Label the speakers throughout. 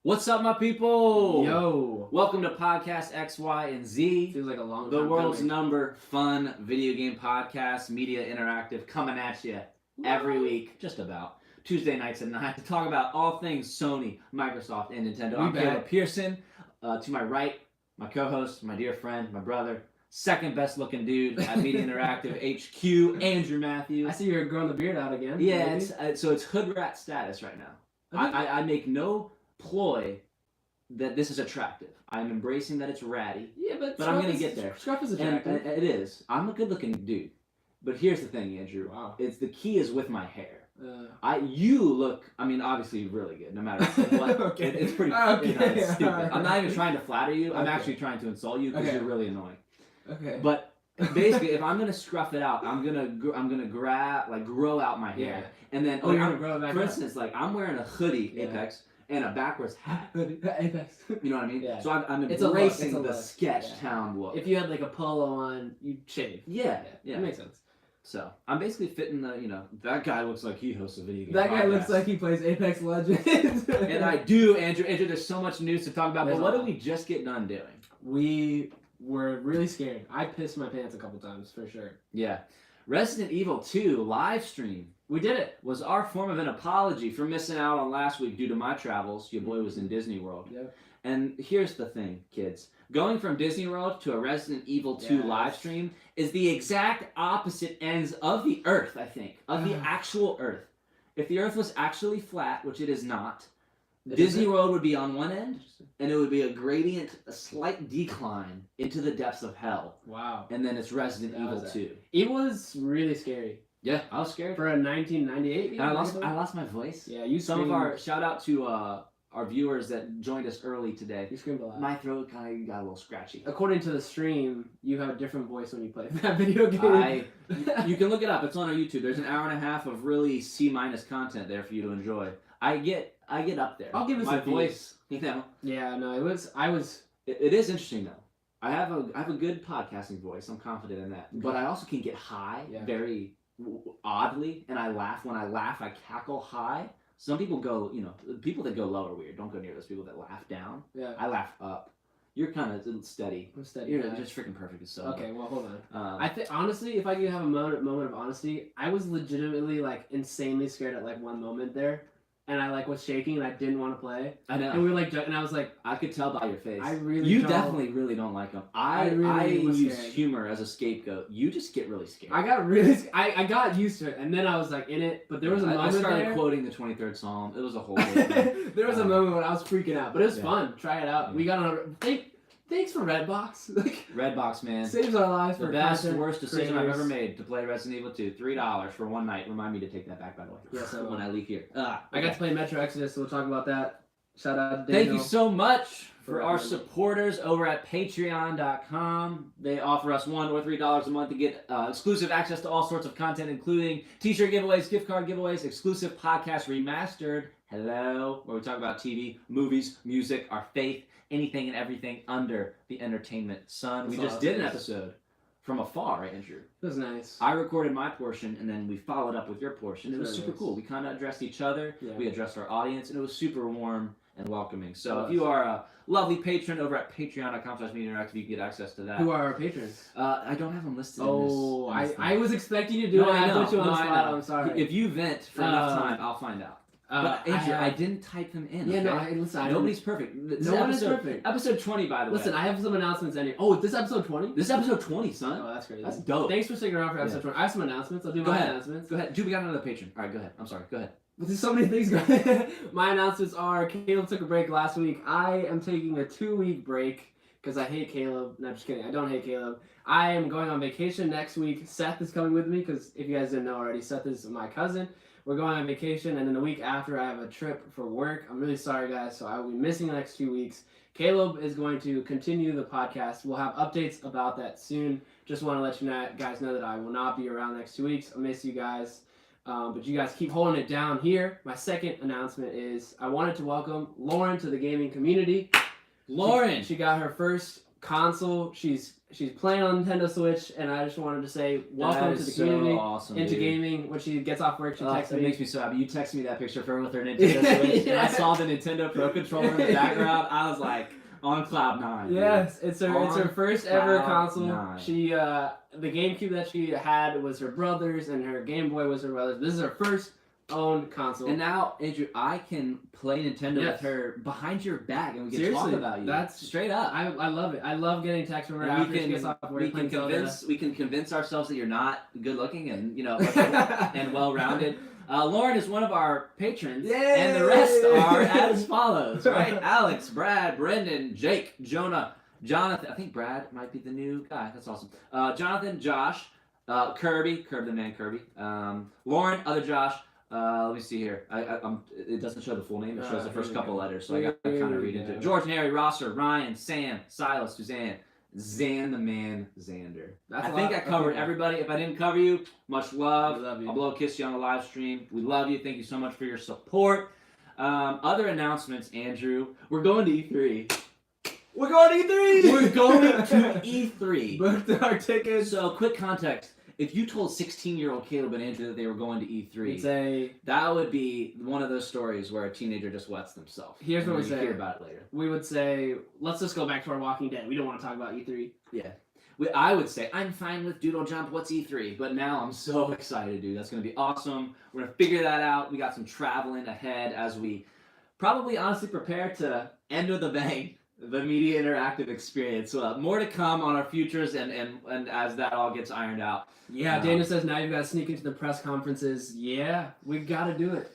Speaker 1: What's up, my people?
Speaker 2: Yo.
Speaker 1: Welcome to Podcast X, Y, and Z.
Speaker 2: Feels like a long time
Speaker 1: The world's
Speaker 2: coming.
Speaker 1: number fun video game podcast, media interactive, coming at you every week, just about. Tuesday nights at 9 to talk about all things Sony, Microsoft, and Nintendo. I'm Caleb Pearson. To my right, my co-host, my dear friend, my brother, second best looking dude at Media Interactive HQ, Andrew Matthews.
Speaker 2: I see you're growing the beard out again.
Speaker 1: Yeah, so it's hood rat status right now. I make no ploy that this is attractive. I'm embracing that it's ratty.
Speaker 2: Yeah, but
Speaker 1: I'm gonna get there.
Speaker 2: Scruff is attractive.
Speaker 1: And it is. I'm a good-looking dude. But here's the thing, Andrew.
Speaker 2: Wow.
Speaker 1: It's the key is with my hair. You look. I mean, obviously, really good. No matter what.
Speaker 2: Okay.
Speaker 1: It's pretty.
Speaker 2: Okay.
Speaker 1: It's stupid. I'm not even trying to flatter you. I'm
Speaker 2: Okay.
Speaker 1: actually trying to insult you because you're really annoying.
Speaker 2: Okay.
Speaker 1: But basically, if I'm gonna scruff it out, I'm gonna grow out my hair, and then
Speaker 2: you're gonna grow it back
Speaker 1: for
Speaker 2: up.
Speaker 1: instance, like I'm wearing a hoodie, Apex, and a backwards hat.
Speaker 2: Apex.
Speaker 1: You know what I mean?
Speaker 2: Yeah.
Speaker 1: So I'm
Speaker 2: It's a look,
Speaker 1: embracing
Speaker 2: it's a
Speaker 1: the
Speaker 2: look.
Speaker 1: sketch town look.
Speaker 2: If you had like a polo on, you'd shave.
Speaker 1: Yeah.
Speaker 2: That makes sense.
Speaker 1: So I'm basically fitting the, that guy looks like he hosts a video game
Speaker 2: That guy
Speaker 1: podcast.
Speaker 2: looks like he plays Apex Legends.
Speaker 1: And I do, Andrew. There's so much news to talk about,
Speaker 2: There's
Speaker 1: but what
Speaker 2: a
Speaker 1: did
Speaker 2: lot.
Speaker 1: we just get done doing?
Speaker 2: We were really scared. I pissed my pants a couple times, for sure.
Speaker 1: Yeah. Resident Evil 2 live stream
Speaker 2: We did it.
Speaker 1: was our form of an apology for missing out on last week due to my travels. Your boy was in Disney World.
Speaker 2: Yep.
Speaker 1: And here's the thing, kids. Going from Disney World to a Resident Evil 2
Speaker 2: Yes.
Speaker 1: live stream is the exact opposite ends of the Earth, I think. Of the actual Earth. If the Earth was actually flat, which it is not, Disney World would be on one end, and it would be a slight decline into the depths of hell.
Speaker 2: Wow.
Speaker 1: And then it's Resident
Speaker 2: That
Speaker 1: Evil
Speaker 2: was
Speaker 1: 2.
Speaker 2: It was really scary.
Speaker 1: Yeah, I was scared.
Speaker 2: For a 1998 game?
Speaker 1: And I lost my voice.
Speaker 2: Yeah, you
Speaker 1: Some of
Speaker 2: screamed.
Speaker 1: our shout out to our viewers that joined us early today.
Speaker 2: You screamed a lot.
Speaker 1: My throat kind of got a little scratchy.
Speaker 2: According to the stream, you have a different voice when you play that video game.
Speaker 1: You can look it up. It's on our YouTube. There's an hour and a half of really C- content there for you to enjoy. I get up there.
Speaker 2: I'll give it
Speaker 1: my
Speaker 2: some
Speaker 1: voice.
Speaker 2: Yeah, no, I was.
Speaker 1: It is interesting though. I have a good podcasting voice. I'm confident in that. But I also can get high very oddly, and I laugh. When I laugh, I cackle high. Some people go, people that go low are weird. Don't go near those people that laugh down.
Speaker 2: Yeah.
Speaker 1: I laugh up. You're kind of steady.
Speaker 2: I'm steady.
Speaker 1: You're just freaking perfect as so.
Speaker 2: Okay, well, hold on.
Speaker 1: I
Speaker 2: I think honestly, if I could have a moment of honesty, I was legitimately like insanely scared at like one moment there, and I like was shaking and I didn't want to play.
Speaker 1: know.
Speaker 2: And we were like, and I was like,
Speaker 1: I could tell by your face.
Speaker 2: I really
Speaker 1: You
Speaker 2: don't-
Speaker 1: definitely really don't like them. I
Speaker 2: really was
Speaker 1: use
Speaker 2: scared.
Speaker 1: humor as a scapegoat. You just get really scared.
Speaker 2: I got really, I got used to it, and then I was like in it. But there was a
Speaker 1: I
Speaker 2: moment
Speaker 1: started
Speaker 2: there.
Speaker 1: quoting the 23rd Psalm. It was a whole thing.
Speaker 2: There was a moment when I was freaking out, but it was
Speaker 1: Yeah.
Speaker 2: fun. Try it out.
Speaker 1: Yeah.
Speaker 2: We got on. Thanks for Redbox. Like
Speaker 1: Redbox, man.
Speaker 2: saves our lives
Speaker 1: The
Speaker 2: for
Speaker 1: best,
Speaker 2: content
Speaker 1: worst decision I've
Speaker 2: creators.
Speaker 1: ever made to play Resident Evil 2. $3 for one night. Remind me to take that back, by the way.
Speaker 2: Yes, I will.
Speaker 1: when I leave here.
Speaker 2: I got to play Metro Exodus, so we'll talk about that. Shout out to
Speaker 1: Thank
Speaker 2: Daniel.
Speaker 1: you so much for our
Speaker 2: recommending.
Speaker 1: supporters over at patreon.com. They offer us $1 or $3 a month to get exclusive access to all sorts of content, including t-shirt giveaways, gift card giveaways, exclusive podcast remastered. Hello, where we talk about TV, movies, music, our faith, anything and everything under the entertainment sun.
Speaker 2: That's
Speaker 1: We just
Speaker 2: awesome.
Speaker 1: did an episode from afar, right, Andrew?
Speaker 2: It was nice.
Speaker 1: I recorded my portion, and then we followed up with your portion. It was
Speaker 2: Very
Speaker 1: super
Speaker 2: nice.
Speaker 1: cool. We kind of addressed each other.
Speaker 2: Yeah.
Speaker 1: We addressed our audience, and it was super warm and welcoming. So
Speaker 2: It
Speaker 1: if
Speaker 2: was.
Speaker 1: you are a lovely patron over at patreon.com/mediainteractive, you can get access to that.
Speaker 2: Who are our patrons?
Speaker 1: I don't have them listed
Speaker 2: Oh,
Speaker 1: in this
Speaker 2: I
Speaker 1: thing.
Speaker 2: was expecting you to do
Speaker 1: No,
Speaker 2: it.
Speaker 1: I
Speaker 2: I
Speaker 1: know.
Speaker 2: put you on
Speaker 1: No,
Speaker 2: the
Speaker 1: I
Speaker 2: spot.
Speaker 1: know.
Speaker 2: I'm sorry.
Speaker 1: If you vent for enough time, I'll find out. But Andrew, I
Speaker 2: have-
Speaker 1: didn't type them in.
Speaker 2: Yeah, no,
Speaker 1: okay?
Speaker 2: listen. I
Speaker 1: Nobody's perfect. This
Speaker 2: No one is
Speaker 1: episode-
Speaker 2: perfect.
Speaker 1: Episode 20, by the way.
Speaker 2: Listen, I have some announcements anyway. Oh, this episode 20?
Speaker 1: This is episode 20, son.
Speaker 2: Oh, that's crazy.
Speaker 1: That's dope.
Speaker 2: Thanks for sticking around for episode
Speaker 1: Yeah.
Speaker 2: 20. I have some announcements. I'll do
Speaker 1: Go
Speaker 2: my
Speaker 1: ahead.
Speaker 2: announcements.
Speaker 1: Go ahead. Dude, we got another patron. All right, go ahead. I'm sorry. Go ahead.
Speaker 2: But there's so many things going. My announcements are: Caleb took a break last week. I am taking a 2-week break because I hate Caleb. No, just kidding. I don't hate Caleb. I am going on vacation next week. Seth is coming with me because if you guys didn't know already, Seth is my cousin. We're going on vacation, and then the week after, I have a trip for work. I'm really sorry, guys, so I will be missing the next 2 weeks. Caleb is going to continue the podcast. We'll have updates about that soon. Just want to let you guys know that I will not be around the next 2 weeks. I miss you guys. But you guys keep holding it down here. My second announcement is I wanted to welcome Lauren to the gaming community.
Speaker 1: Lauren!
Speaker 2: She got her first console. She's playing on Nintendo Switch, and I just wanted to say welcome to the community,
Speaker 1: awesome,
Speaker 2: into
Speaker 1: dude.
Speaker 2: gaming. When she gets off work, she texts me.
Speaker 1: It makes me so happy. You texted me that picture of her with her Nintendo Switch, and I saw the Nintendo Pro Controller in the background. I was like on cloud 9.
Speaker 2: Yes, it's her first ever console.
Speaker 1: 9.
Speaker 2: She the GameCube that she had was her brother's, and her Game Boy was her brother's. This is her first own console.
Speaker 1: And now, Andrew, I can play Nintendo with her behind your back, and we can talk about you.
Speaker 2: That's
Speaker 1: straight up.
Speaker 2: I love it. I love getting texts from her after she gets off work.
Speaker 1: We can convince ourselves that you're not good looking and and well rounded. Lauren is one of our patrons, and the rest are as follows, right? Alex, Brad, Brendan, Jake, Jonah, Jonathan. I think Brad might be the new guy. That's awesome. Jonathan, Josh, Kirby the man, Kirby. Lauren, other Josh. Let me see here. It doesn't show the full name. It shows the first couple letters, so I got to kind of read into it. George, Harry, Rosser, Ryan, Sam, Silas, Suzanne, Zan the man, Xander. I think I covered everybody. If I didn't cover you, much love.
Speaker 2: We love you.
Speaker 1: I'll blow a kiss to you on the live stream. We love you. Thank you so much for your support. Other announcements, Andrew. We're going to E3.
Speaker 2: We're going to E3!
Speaker 1: We're going to E3.
Speaker 2: Booked our tickets.
Speaker 1: So, quick context. If you told 16-year-old Caleb and Andrew that they were going to E3, that would be one of those stories where a teenager just wets themselves.
Speaker 2: Here's what we say.
Speaker 1: Hear about it later.
Speaker 2: We would say, let's just go back to our Walking Dead. We don't want to talk about E3.
Speaker 1: Yeah. I would say, I'm fine with Doodle Jump, what's E3? But now I'm so excited, dude. That's going to be awesome. We're going to figure that out. We got some traveling ahead as we probably honestly prepare to end with a bang the Media Interactive experience. More to come on our futures and as that all gets ironed out.
Speaker 2: Yeah, Daniel says now you've got to sneak into the press conferences. Yeah, we've got to do it.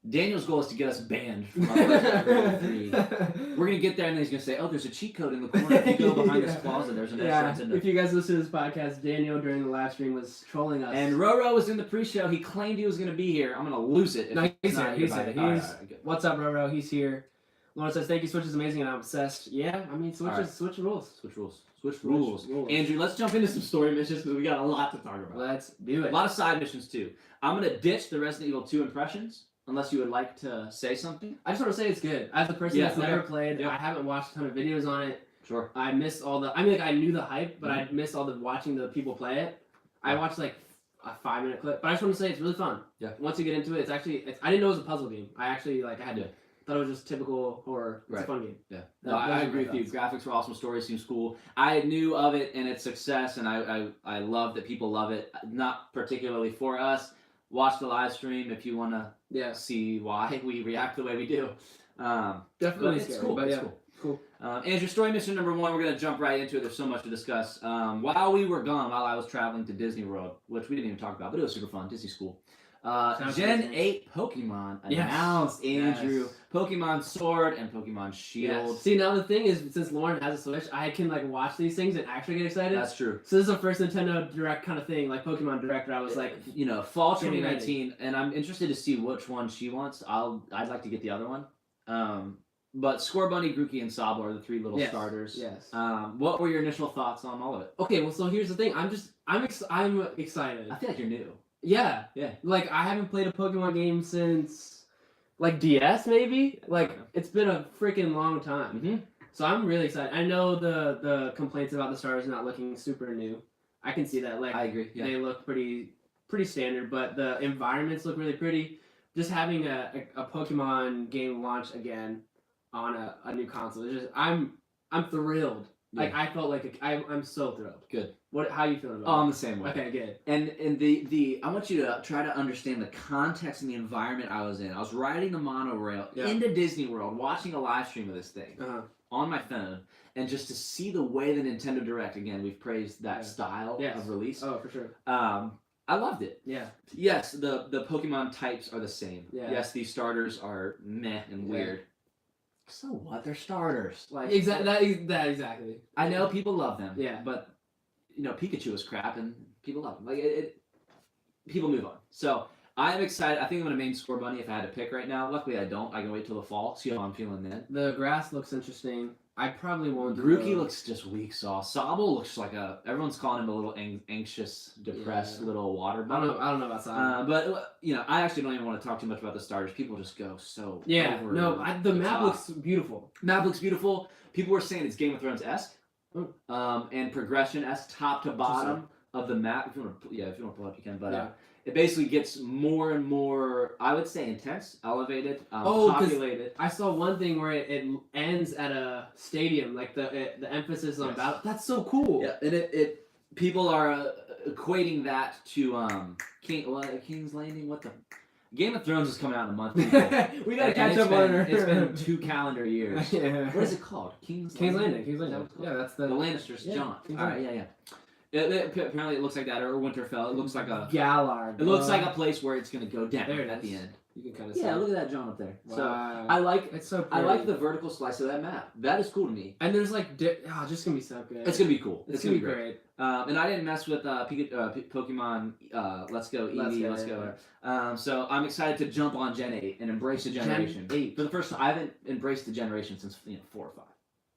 Speaker 1: Daniel's goal is to get us banned from our E3. We're going to get there and then he's going to say, oh, there's a cheat code in the corner. If you go behind this closet, there's an extra.
Speaker 2: If you guys listen to this podcast, Daniel during the live stream was trolling us.
Speaker 1: And Roro was in the pre-show. He claimed he was going to be here. I'm going to lose it.
Speaker 2: No, he's here. What's up, Roro? He's here. Lauren says, thank you, Switch is amazing and I'm obsessed. Yeah, I mean, Switch rules. Switch rules. Andrew, let's jump into some story missions because we got a lot to talk about. Let's do it.
Speaker 1: A lot of side missions, too. I'm going to ditch the Resident Evil 2 impressions, unless you would like to say something.
Speaker 2: I just want to say it's good. As a person that's never played, I haven't watched a ton of videos on it.
Speaker 1: Sure.
Speaker 2: I missed all the... I mean, I knew the hype, but I missed all the watching the people play it. I watched, a 5-minute clip. But I just want to say it's really fun.
Speaker 1: Yeah.
Speaker 2: Once you get into it, it's actually... I didn't know it was a puzzle game. I actually, I had to... Thought it was just typical horror. It's a fun game.
Speaker 1: Yeah. No, I agree with you. Graphics were awesome. Story seems cool. I knew of it and its success, and I love that people love it. Not particularly for us. Watch the live stream if you want to see why we react the way we do.
Speaker 2: Definitely
Speaker 1: it's cool.
Speaker 2: But
Speaker 1: it's cool. Andrew, story mission number 1. We're going to jump right into it. There's so much to discuss. While we were gone, while I was traveling to Disney World, which we didn't even talk about, but it was super fun. Disney's cool. Gen 8 Pokemon announced, Andrew. Yes. Pokemon Sword and Pokemon Shield.
Speaker 2: Yes. See, now the thing is, since Lauren has a Switch, I can watch these things and actually get excited.
Speaker 1: That's true.
Speaker 2: So this is the first Nintendo Direct kind of thing, like Pokemon Direct, where I was
Speaker 1: fall 2019, and I'm interested to see which one she wants. I'd like to get the other one. But Scorbunny, Grookey, and Sobble are the 3 little starters.
Speaker 2: Yes.
Speaker 1: What were your initial thoughts on all of it?
Speaker 2: Okay, well, so here's the thing. I'm excited.
Speaker 1: I feel like you're new.
Speaker 2: Yeah. I haven't played a Pokemon game since, DS maybe? It's been a freaking long time.
Speaker 1: Mm-hmm.
Speaker 2: So I'm really excited. I know the complaints about the stars not looking super new. I can see that.
Speaker 1: I agree. Yeah.
Speaker 2: They look pretty standard, but the environments look really pretty. Just having a Pokemon game launch again on a new console, I'm thrilled. Yeah. I felt I'm so thrilled.
Speaker 1: Good.
Speaker 2: How you feeling about it?
Speaker 1: I'm the same way.
Speaker 2: Okay, good.
Speaker 1: And the I want you to try to understand the context and the environment I was in. I was riding the monorail into Disney World, watching a live stream of this thing on my phone, and just to see the way the Nintendo Direct, again, we've praised that style of release.
Speaker 2: Oh, for sure.
Speaker 1: I loved it.
Speaker 2: Yeah.
Speaker 1: Yes, the Pokemon types are the same.
Speaker 2: Yeah.
Speaker 1: Yes, these starters are meh and weird. So what? They're starters.
Speaker 2: Exactly.
Speaker 1: I know people love them.
Speaker 2: Yeah.
Speaker 1: But Pikachu is crap, and people love them. People move on. So I'm excited. I think I'm gonna main Scorbunny if I had to pick right now. Luckily, I don't. I can wait till the fall. See how I'm feeling then.
Speaker 2: The grass looks interesting. I probably won't.
Speaker 1: Grookey looks just weak sauce. Sobble looks like everyone's calling him a little anxious, depressed little water bug.
Speaker 2: I don't know about Sobble.
Speaker 1: But I actually don't even want to talk too much about the starters. People just go so
Speaker 2: the map looks beautiful.
Speaker 1: Map looks beautiful. People were saying it's Game of Thrones-esque. and progression as top to bottom of the map. If you want to pull up, you can. But it basically gets more and more, I would say, intense, elevated, populated.
Speaker 2: I saw one thing where it ends at a stadium, like the emphasis on battle. That's so cool.
Speaker 1: Yeah, and people are equating that to King's Landing. What the Game of Thrones is coming out in a month.
Speaker 2: We gotta catch up on it.
Speaker 1: It's been 2 calendar years.
Speaker 2: Yeah.
Speaker 1: What is it called? King's
Speaker 2: Landing. Yeah, that's the
Speaker 1: Lannisters. John. All right, yeah. Apparently, it looks like that, or Winterfell. It looks like a
Speaker 2: Gallard.
Speaker 1: It looks like a place where it's gonna go down
Speaker 2: there
Speaker 1: at the end.
Speaker 2: You can kind of see.
Speaker 1: Yeah, look at that John up there.
Speaker 2: Wow.
Speaker 1: So I like
Speaker 2: it's so. Pretty.
Speaker 1: I like the vertical slice of that map. That is cool to me.
Speaker 2: And there's like, just gonna be so good.
Speaker 1: It's gonna be cool.
Speaker 2: It's gonna be great.
Speaker 1: And I didn't mess with Pokemon Let's Go Eevee. Let's go. So I'm excited to jump on Gen 8 and embrace the generation.
Speaker 2: Gen 8.
Speaker 1: For the first time, I haven't embraced the generation since 4 or 5.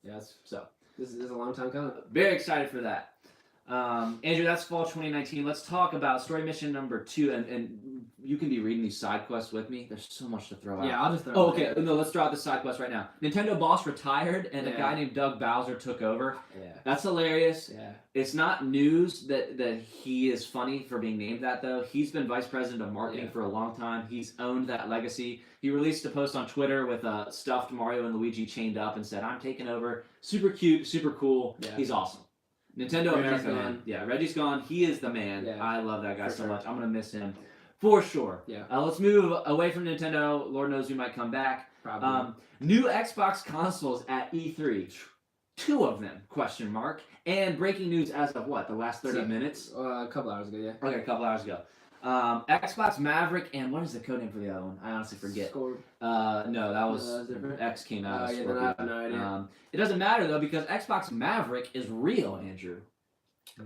Speaker 2: Yes.
Speaker 1: So
Speaker 2: this is a long time coming.
Speaker 1: Very excited for that. Andrew, that's fall 2019. Let's talk about story mission number 2, and you can be reading these side quests with me. There's so much to throw out.
Speaker 2: Yeah, I'll just throw.
Speaker 1: Okay. No, let's throw out the side quest right now. Nintendo boss retired, and a guy named Doug Bowser took over.
Speaker 2: Yeah.
Speaker 1: That's hilarious.
Speaker 2: Yeah.
Speaker 1: It's not news that he is funny for being named that, though. He's been vice president of marketing for a long time. He's owned that legacy. He released a post on Twitter with a stuffed Mario and Luigi chained up and said, "I'm taking over." Super cute, super cool. Yeah. He's awesome. Nintendo America, man. Yeah, Reggie's gone. He is the man. Yeah. I love that guy so much. I'm going to miss him for sure. Yeah. Let's move away from Nintendo. Lord knows we might come back.
Speaker 2: Probably.
Speaker 1: New Xbox consoles at E3. 2 of them, ? And breaking news as of what? The last 30 minutes?
Speaker 2: A couple hours ago, yeah.
Speaker 1: Okay, a couple hours ago. Xbox Maverick and what is the code name for the other one? I honestly forget.
Speaker 2: Scorpio.
Speaker 1: No, that was different. X came out.
Speaker 2: Yeah, I have no idea.
Speaker 1: It doesn't matter though because Xbox Maverick is real, Andrew.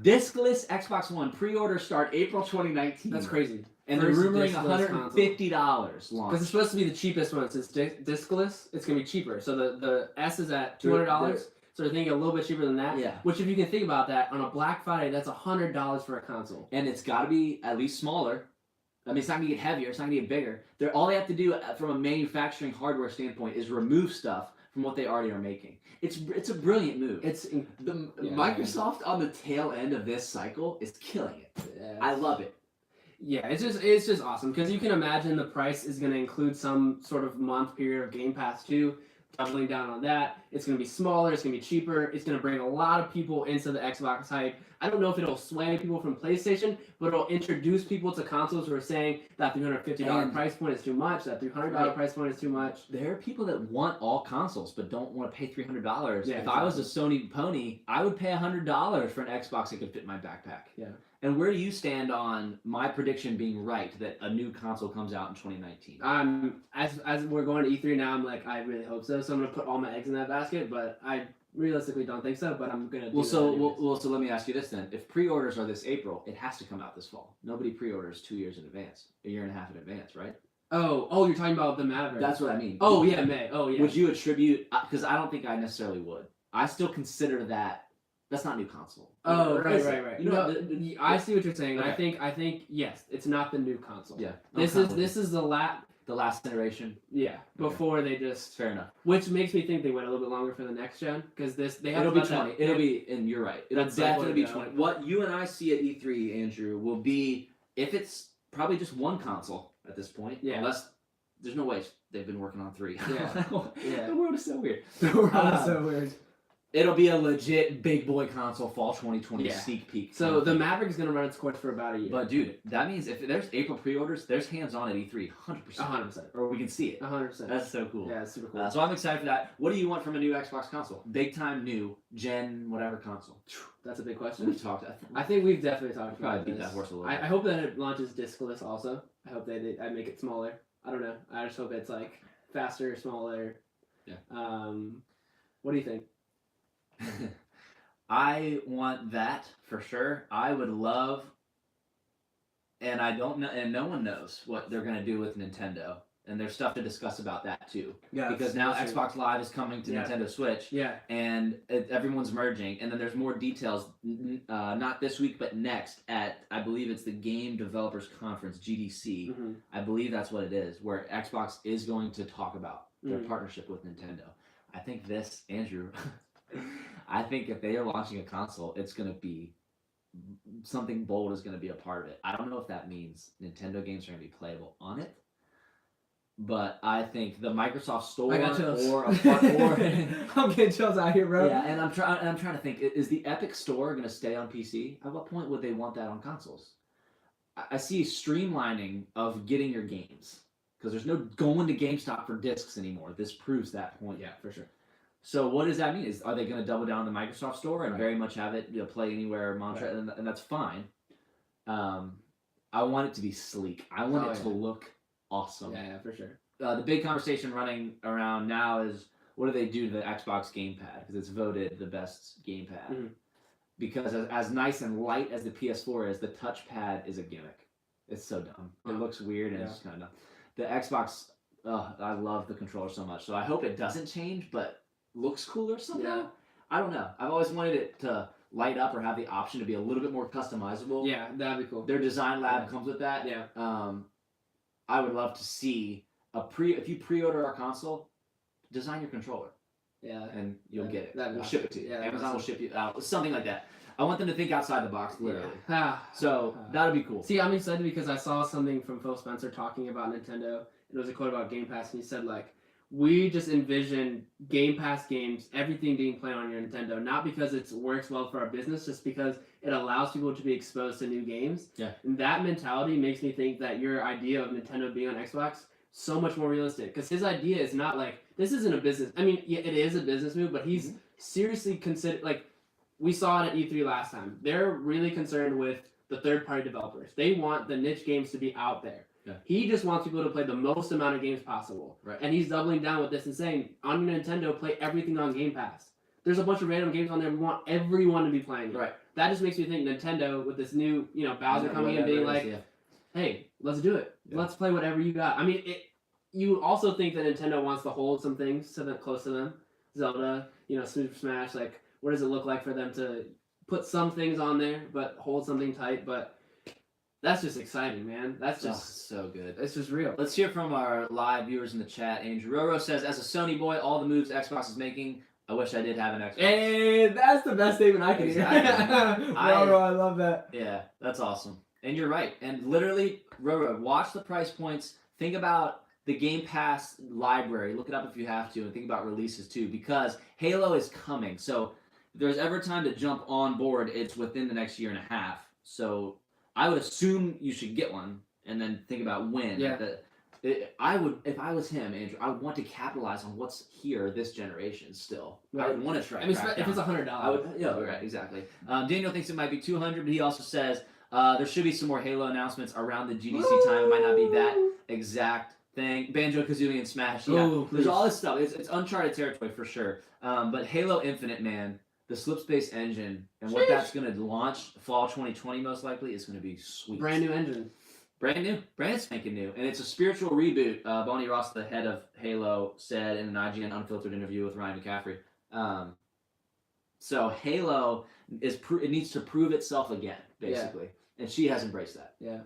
Speaker 1: Discless Xbox One pre-orders start April 2019.
Speaker 2: That's crazy.
Speaker 1: And they're rumoring $150 launch.
Speaker 2: Because it's supposed to be the cheapest one. Since discless, it's gonna be cheaper. So the S is at $200. So they're thinking a little bit cheaper than that.
Speaker 1: Yeah.
Speaker 2: Which, if you can think about that, on a Black Friday, that's $100 for a console.
Speaker 1: And it's got to be at least smaller. I mean, it's not going to get heavier. It's not going to get bigger. All they have to do from a manufacturing hardware standpoint is remove stuff from what they already are making. It's a brilliant move. Microsoft on the tail end of this cycle is killing it. Yeah, I love it.
Speaker 2: Yeah, it's just awesome because you can imagine the price is going to include some sort of month period of Game Pass too. Doubling down on that. It's going to be smaller. It's going to be cheaper. It's going to bring a lot of people into the Xbox hype. I don't know if it'll sway people from PlayStation, but it'll introduce people to consoles who are saying that $350 price point is too much, that $300 price point is too much.
Speaker 1: There are people that want all consoles but don't want to pay $300.
Speaker 2: Yeah,
Speaker 1: if I was a Sony pony, I would pay $100 for an Xbox that could fit in my backpack. Yeah. And where do you stand on my prediction being right that a new console comes out in 2019?
Speaker 2: As we're going to E3 now, I'm like, I really hope so. So I'm gonna put all my eggs in that basket, but I realistically don't think so. But I'm gonna. So
Speaker 1: let me ask you this then: if pre-orders are this April, it has to come out this fall. Nobody pre-orders 2 years in advance, a year and a half in advance, right?
Speaker 2: Oh, you're talking about the Maverick.
Speaker 1: That's what I mean.
Speaker 2: Oh yeah, May. Oh yeah.
Speaker 1: Would you attribute? Because I don't think I necessarily would. I still consider that. That's not new console.
Speaker 2: Oh, right. You know, I see what you're saying. Okay. I think yes, it's not the new console.
Speaker 1: Yeah.
Speaker 2: This is the
Speaker 1: last iteration.
Speaker 2: Yeah. Before they just
Speaker 1: fair enough.
Speaker 2: Which makes me think they went a little bit longer for the next gen because they have.
Speaker 1: It'll be 20. It'll be, and you're right. It'll definitely be 20. What you and I see at E3, Andrew, will be if it's probably just one console at this point. Yeah. Unless there's no way they've been working on 3.
Speaker 2: Yeah. Yeah.
Speaker 1: The world is so weird.
Speaker 2: The world is so weird.
Speaker 1: It'll be a legit big boy console fall 2020 sneak peek.
Speaker 2: So the Maverick is going to run its course for about a year.
Speaker 1: But dude, that means if there's April pre-orders, there's hands-on at E3, 100%.
Speaker 2: 100%.
Speaker 1: Or we can see it.
Speaker 2: 100%.
Speaker 1: That's so cool.
Speaker 2: Yeah, it's super cool.
Speaker 1: So I'm excited for that. What do you want from a new Xbox console? Big time new, gen, whatever console.
Speaker 2: That's a big question.
Speaker 1: We've talked.
Speaker 2: I think we've definitely talked about
Speaker 1: probably beat that horse a little bit.
Speaker 2: I hope that it launches discless also. I hope I make it smaller. I don't know. I just hope it's like faster, smaller.
Speaker 1: Yeah.
Speaker 2: What do you think?
Speaker 1: I want that for sure. I would love, and I don't know, and no one knows what they're going to do with Nintendo. And there's stuff to discuss about that too. Yeah. Because now Xbox Live is coming to Nintendo Switch. Yeah. And everyone's merging. And then there's more details, not this week, but next at, I believe it's the Game Developers Conference, GDC. Mm-hmm. I believe that's what it is, where Xbox is going to talk about their partnership with Nintendo. I think this, Andrew... I think if they are launching a console, it's going to be something bold is going to be a part of it. I don't know if that means Nintendo games are going to be playable on it, but I think the Microsoft Store
Speaker 2: I got chills.
Speaker 1: or
Speaker 2: I'm getting chills out here, bro.
Speaker 1: yeah, and I'm trying to think: is the Epic Store going to stay on PC? At what point would they want that on consoles? I see streamlining of getting your games because there's no going to GameStop for discs anymore. This proves that point.
Speaker 2: Yeah, for sure.
Speaker 1: So what does that mean? Are they going to double down on the Microsoft Store and
Speaker 2: Right.
Speaker 1: very much have it play anywhere mantra,
Speaker 2: Right.
Speaker 1: and that's fine. I want it to be sleek. I want it to look awesome.
Speaker 2: Yeah, for sure.
Speaker 1: The big conversation running around now is what do they do to the Xbox gamepad because it's voted the best gamepad.
Speaker 2: Mm-hmm.
Speaker 1: Because as nice and light as the PS4 is, the touchpad is a gimmick. It's so dumb. It looks weird and it's just kind of dumb. The Xbox, I love the controller so much. So I hope it doesn't change, but looks cooler somehow.
Speaker 2: Yeah.
Speaker 1: I don't know. I've always wanted it to light up or have the option to be a little bit more customizable.
Speaker 2: Yeah, that'd be cool.
Speaker 1: Their design lab comes with that.
Speaker 2: Yeah.
Speaker 1: I would love to see if you pre-order our console, design your controller.
Speaker 2: Yeah.
Speaker 1: And you'll get it.
Speaker 2: That'd be
Speaker 1: We'll
Speaker 2: awesome.
Speaker 1: ship it to you.
Speaker 2: Yeah,
Speaker 1: Amazon will ship you out. Something like that. I want them to think outside the box, literally.
Speaker 2: Yeah.
Speaker 1: So that'd be cool.
Speaker 2: See, I'm excited because I saw something from Phil Spencer talking about Nintendo. And it was a quote about Game Pass, and he said, like, we just envision Game Pass games, everything being played on your Nintendo, not because it works well for our business, just because it allows people to be exposed to new games.
Speaker 1: Yeah.
Speaker 2: And that mentality makes me think that your idea of Nintendo being on Xbox so much more realistic. Because his idea is not like, this isn't a business. I mean, yeah, it is a business move, but he's seriously considered, like, we saw it at E3 last time. They're really concerned with the third-party developers. They want the niche games to be out there.
Speaker 1: Yeah.
Speaker 2: He just wants people to play the most amount of games possible.
Speaker 1: Right.
Speaker 2: And he's doubling down with this and saying, on your Nintendo, play everything on Game Pass. There's a bunch of random games on there. We want everyone to be playing it.
Speaker 1: Right.
Speaker 2: That just makes me think Nintendo, with this new, Bowser coming in being like, hey, let's do it.
Speaker 1: Yeah.
Speaker 2: Let's play whatever you got. I mean, you also think that Nintendo wants to hold some things close to them. Zelda, Super Smash, like, what does it look like for them to put some things on there, but hold something tight? But that's just exciting, man. That's just
Speaker 1: so good.
Speaker 2: It's just real.
Speaker 1: Let's hear from our live viewers in the chat. Andrew Roro says, as a Sony boy, all the moves Xbox is making, I wish I did have an Xbox.
Speaker 2: Hey, that's the best statement I can
Speaker 1: Exactly.
Speaker 2: hear. Roro, I love that.
Speaker 1: Yeah, that's awesome. And you're right. And literally, Roro, watch the price points. Think about the Game Pass library. Look it up if you have to, and think about releases too, because Halo is coming. So if there's ever time to jump on board, it's within the next year and a half. So I would assume you should get one, and then think about when.
Speaker 2: Yeah.
Speaker 1: I would, if I was him, Andrew, I would want to capitalize on what's here this generation still.
Speaker 2: Right.
Speaker 1: I would want to try.
Speaker 2: I mean, if it's $100,
Speaker 1: I would. Yeah, right, exactly. Daniel thinks it might be 200, but he also says there should be some more Halo announcements around the GDC time. It might not be that exact thing. Banjo-Kazooie and Smash. Yeah,
Speaker 2: Ooh,
Speaker 1: there's all this stuff. It's uncharted territory for sure. But Halo Infinite, man, the Slipspace engine and what that's going to launch fall 2020 most likely is going to be sweet.
Speaker 2: Brand new engine.
Speaker 1: Brand new. Brand spanking new. And it's a spiritual reboot. Bonnie Ross, the head of Halo, said in an IGN Unfiltered interview with Ryan McCaffrey. So Halo it needs to prove itself again, basically. Yeah. And she has embraced that.
Speaker 2: Yeah.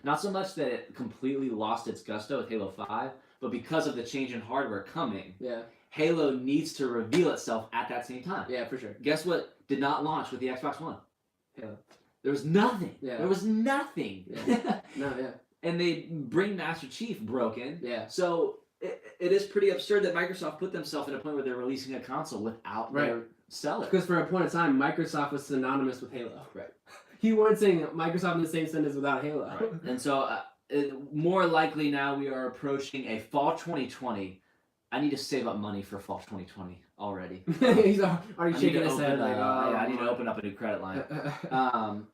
Speaker 1: Not so much that it completely lost its gusto with Halo 5, but because of the change in hardware coming, Halo needs to reveal itself at that same time.
Speaker 2: Yeah, for sure.
Speaker 1: Guess what did not launch with the Xbox One?
Speaker 2: Halo.
Speaker 1: There was nothing.
Speaker 2: Yeah.
Speaker 1: There was nothing.
Speaker 2: Yeah. No, yeah.
Speaker 1: And they bring Master Chief broken.
Speaker 2: Yeah.
Speaker 1: So it is pretty absurd that Microsoft put themselves at a point where they're releasing a console without their seller.
Speaker 2: Because for a point in time, Microsoft was synonymous with Halo.
Speaker 1: Right.
Speaker 2: You weren't saying Microsoft in the same sentence without Halo.
Speaker 1: Right. And so more likely now we are approaching a fall 2020. I need to save up money for fall 2020 already.
Speaker 2: He's already shaking his head. Like,
Speaker 1: I need to open up a new credit line.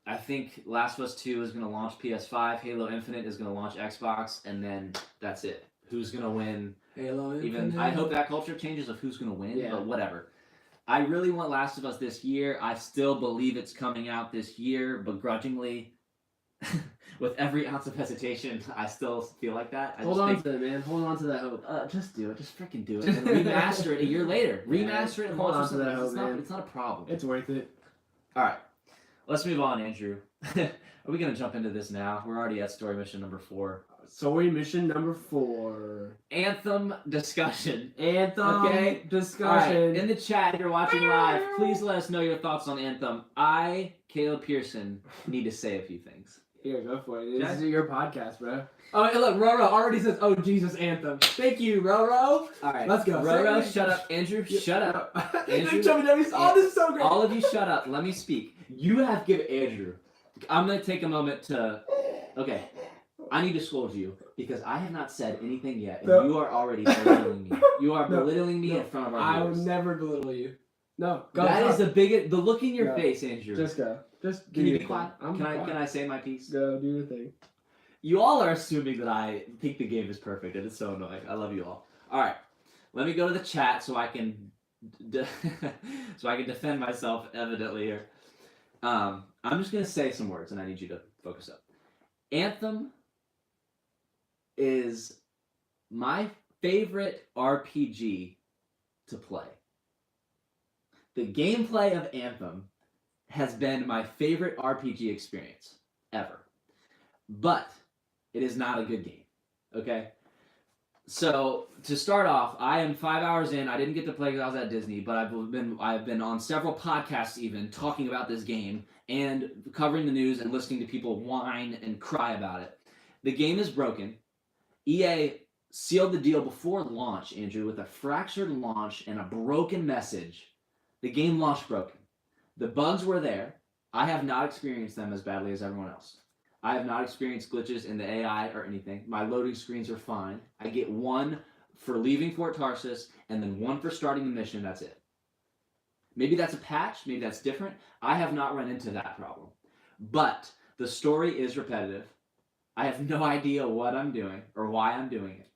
Speaker 1: I think Last of Us 2 is going to launch PS5. Halo Infinite is going to launch Xbox. And then that's it. Who's going to win?
Speaker 2: Halo Infinite.
Speaker 1: Even I hope that culture changes of who's going to win, but whatever. I really want Last of Us this year. I still believe it's coming out this year, begrudgingly. With every ounce of hesitation, I still feel like that.
Speaker 2: Hold on to it, man. Hold on to that hope.
Speaker 1: Just do it. Just freaking do it. And remaster it a year later. Remaster it and
Speaker 2: hold
Speaker 1: launch
Speaker 2: on to that hope,
Speaker 1: man.
Speaker 2: man.
Speaker 1: It's not a problem.
Speaker 2: It's worth it.
Speaker 1: All right. Let's move on, Andrew. Are we going to jump into this now? We're already at story mission number 4.
Speaker 2: Story mission number 4.
Speaker 1: Anthem discussion.
Speaker 2: Anthem discussion.
Speaker 1: All right. In the chat, if you're watching live, please let us know your thoughts on Anthem. Caleb Pearson, need to say a few things.
Speaker 2: Here, go for it. This is your podcast, bro. Oh, hey, look, Roro already says, "Oh Jesus, Anthem." Thank you, Roro.
Speaker 1: All right,
Speaker 2: let's go.
Speaker 1: Roro, shut up. Andrew, shut up. Andrew,
Speaker 2: oh, this is so great.
Speaker 1: All of you, shut up. Let me speak. You have to give Andrew. I'm gonna take a moment to. Okay, I need to scold you because I have not said anything yet, and you are already belittling me. You are belittling me in front of our viewers.
Speaker 2: I would never belittle you. No, go.
Speaker 1: That is the biggest. The look in your face, Andrew.
Speaker 2: Just go. Just
Speaker 1: can you be quiet? Can I say my piece?
Speaker 2: Go do your thing.
Speaker 1: You all are assuming that I think the game is perfect, and it's so annoying. I love you all. All right, let me go to the chat so I can defend myself. Evidently here, I'm just gonna say some words, and I need you to focus up. Anthem is my favorite RPG to play. The gameplay of Anthem has been my favorite RPG experience ever. But it is not a good game. Okay? So to start off, I am 5 hours in. I didn't get to play because I was at Disney, but I've been on several podcasts even talking about this game and covering the news and listening to people whine and cry about it. The game is broken. EA sealed the deal before launch, Andrew, with a fractured launch and a broken message. The game launched broken. The bugs were there. I have not experienced them as badly as everyone else. I have not experienced glitches in the AI or anything. My loading screens are fine. I get one for leaving Fort Tarsis and then one for starting the mission. That's it. Maybe that's a patch. Maybe that's different. I have not run into that problem. But the story is repetitive. I have no idea what I'm doing or why I'm doing it.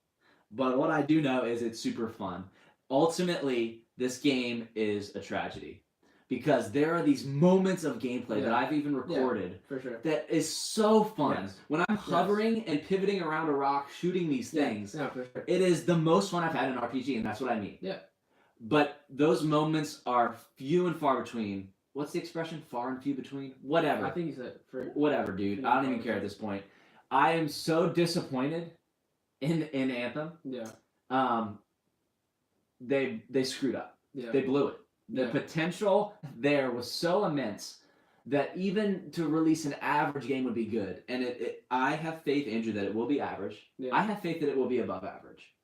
Speaker 1: But what I do know is it's super fun. Ultimately, this game is a tragedy. Because there are these moments of gameplay that I've even recorded
Speaker 2: for sure.
Speaker 1: that is so fun. When I'm hovering and pivoting around a rock, shooting these things,
Speaker 2: for sure.
Speaker 1: It is the most fun I've had in RPG, and that's what I mean.
Speaker 2: Yeah.
Speaker 1: But those moments are few and far between. What's the expression? Far and few between? Whatever.
Speaker 2: I think you said
Speaker 1: whatever, dude. I don't even care at this point. I am so disappointed in Anthem.
Speaker 2: Yeah.
Speaker 1: They screwed up.
Speaker 2: Yeah.
Speaker 1: They blew it. The potential there was so immense that even to release an average game would be good. And I have faith, Andrew, that it will be average. Yeah. I have faith that it will be above average.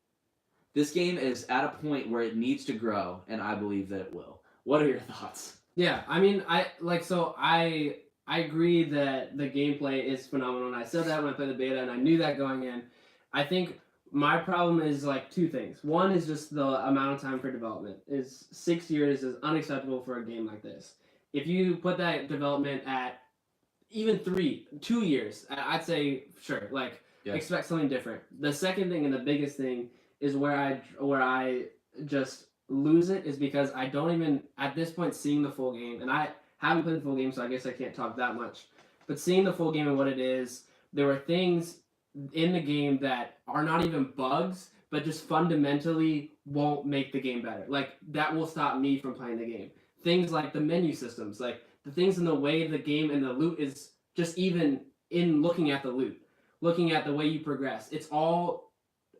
Speaker 1: This game is at a point where it needs to grow, and I believe that it will. What are your thoughts?
Speaker 2: Yeah, I mean, I agree that the gameplay is phenomenal, and I said that when I played the beta, and I knew that going in. I think my problem is like two things. One is just the amount of time for development. 6 years is unacceptable for a game like this. If you put that development at even 2 years, I'd say sure, expect something different. The second thing and the biggest thing is where I just lose it is because I don't even at this point seeing the full game, and I haven't played the full game, so I guess I can't talk that much. But seeing the full game and what it is, there were things in the game that are not even bugs, but just fundamentally won't make the game better. Like, that will stop me from playing the game. Things like the menu systems, like the things in the way the game and the loot is just even in looking at the loot, looking at the way you progress. It's all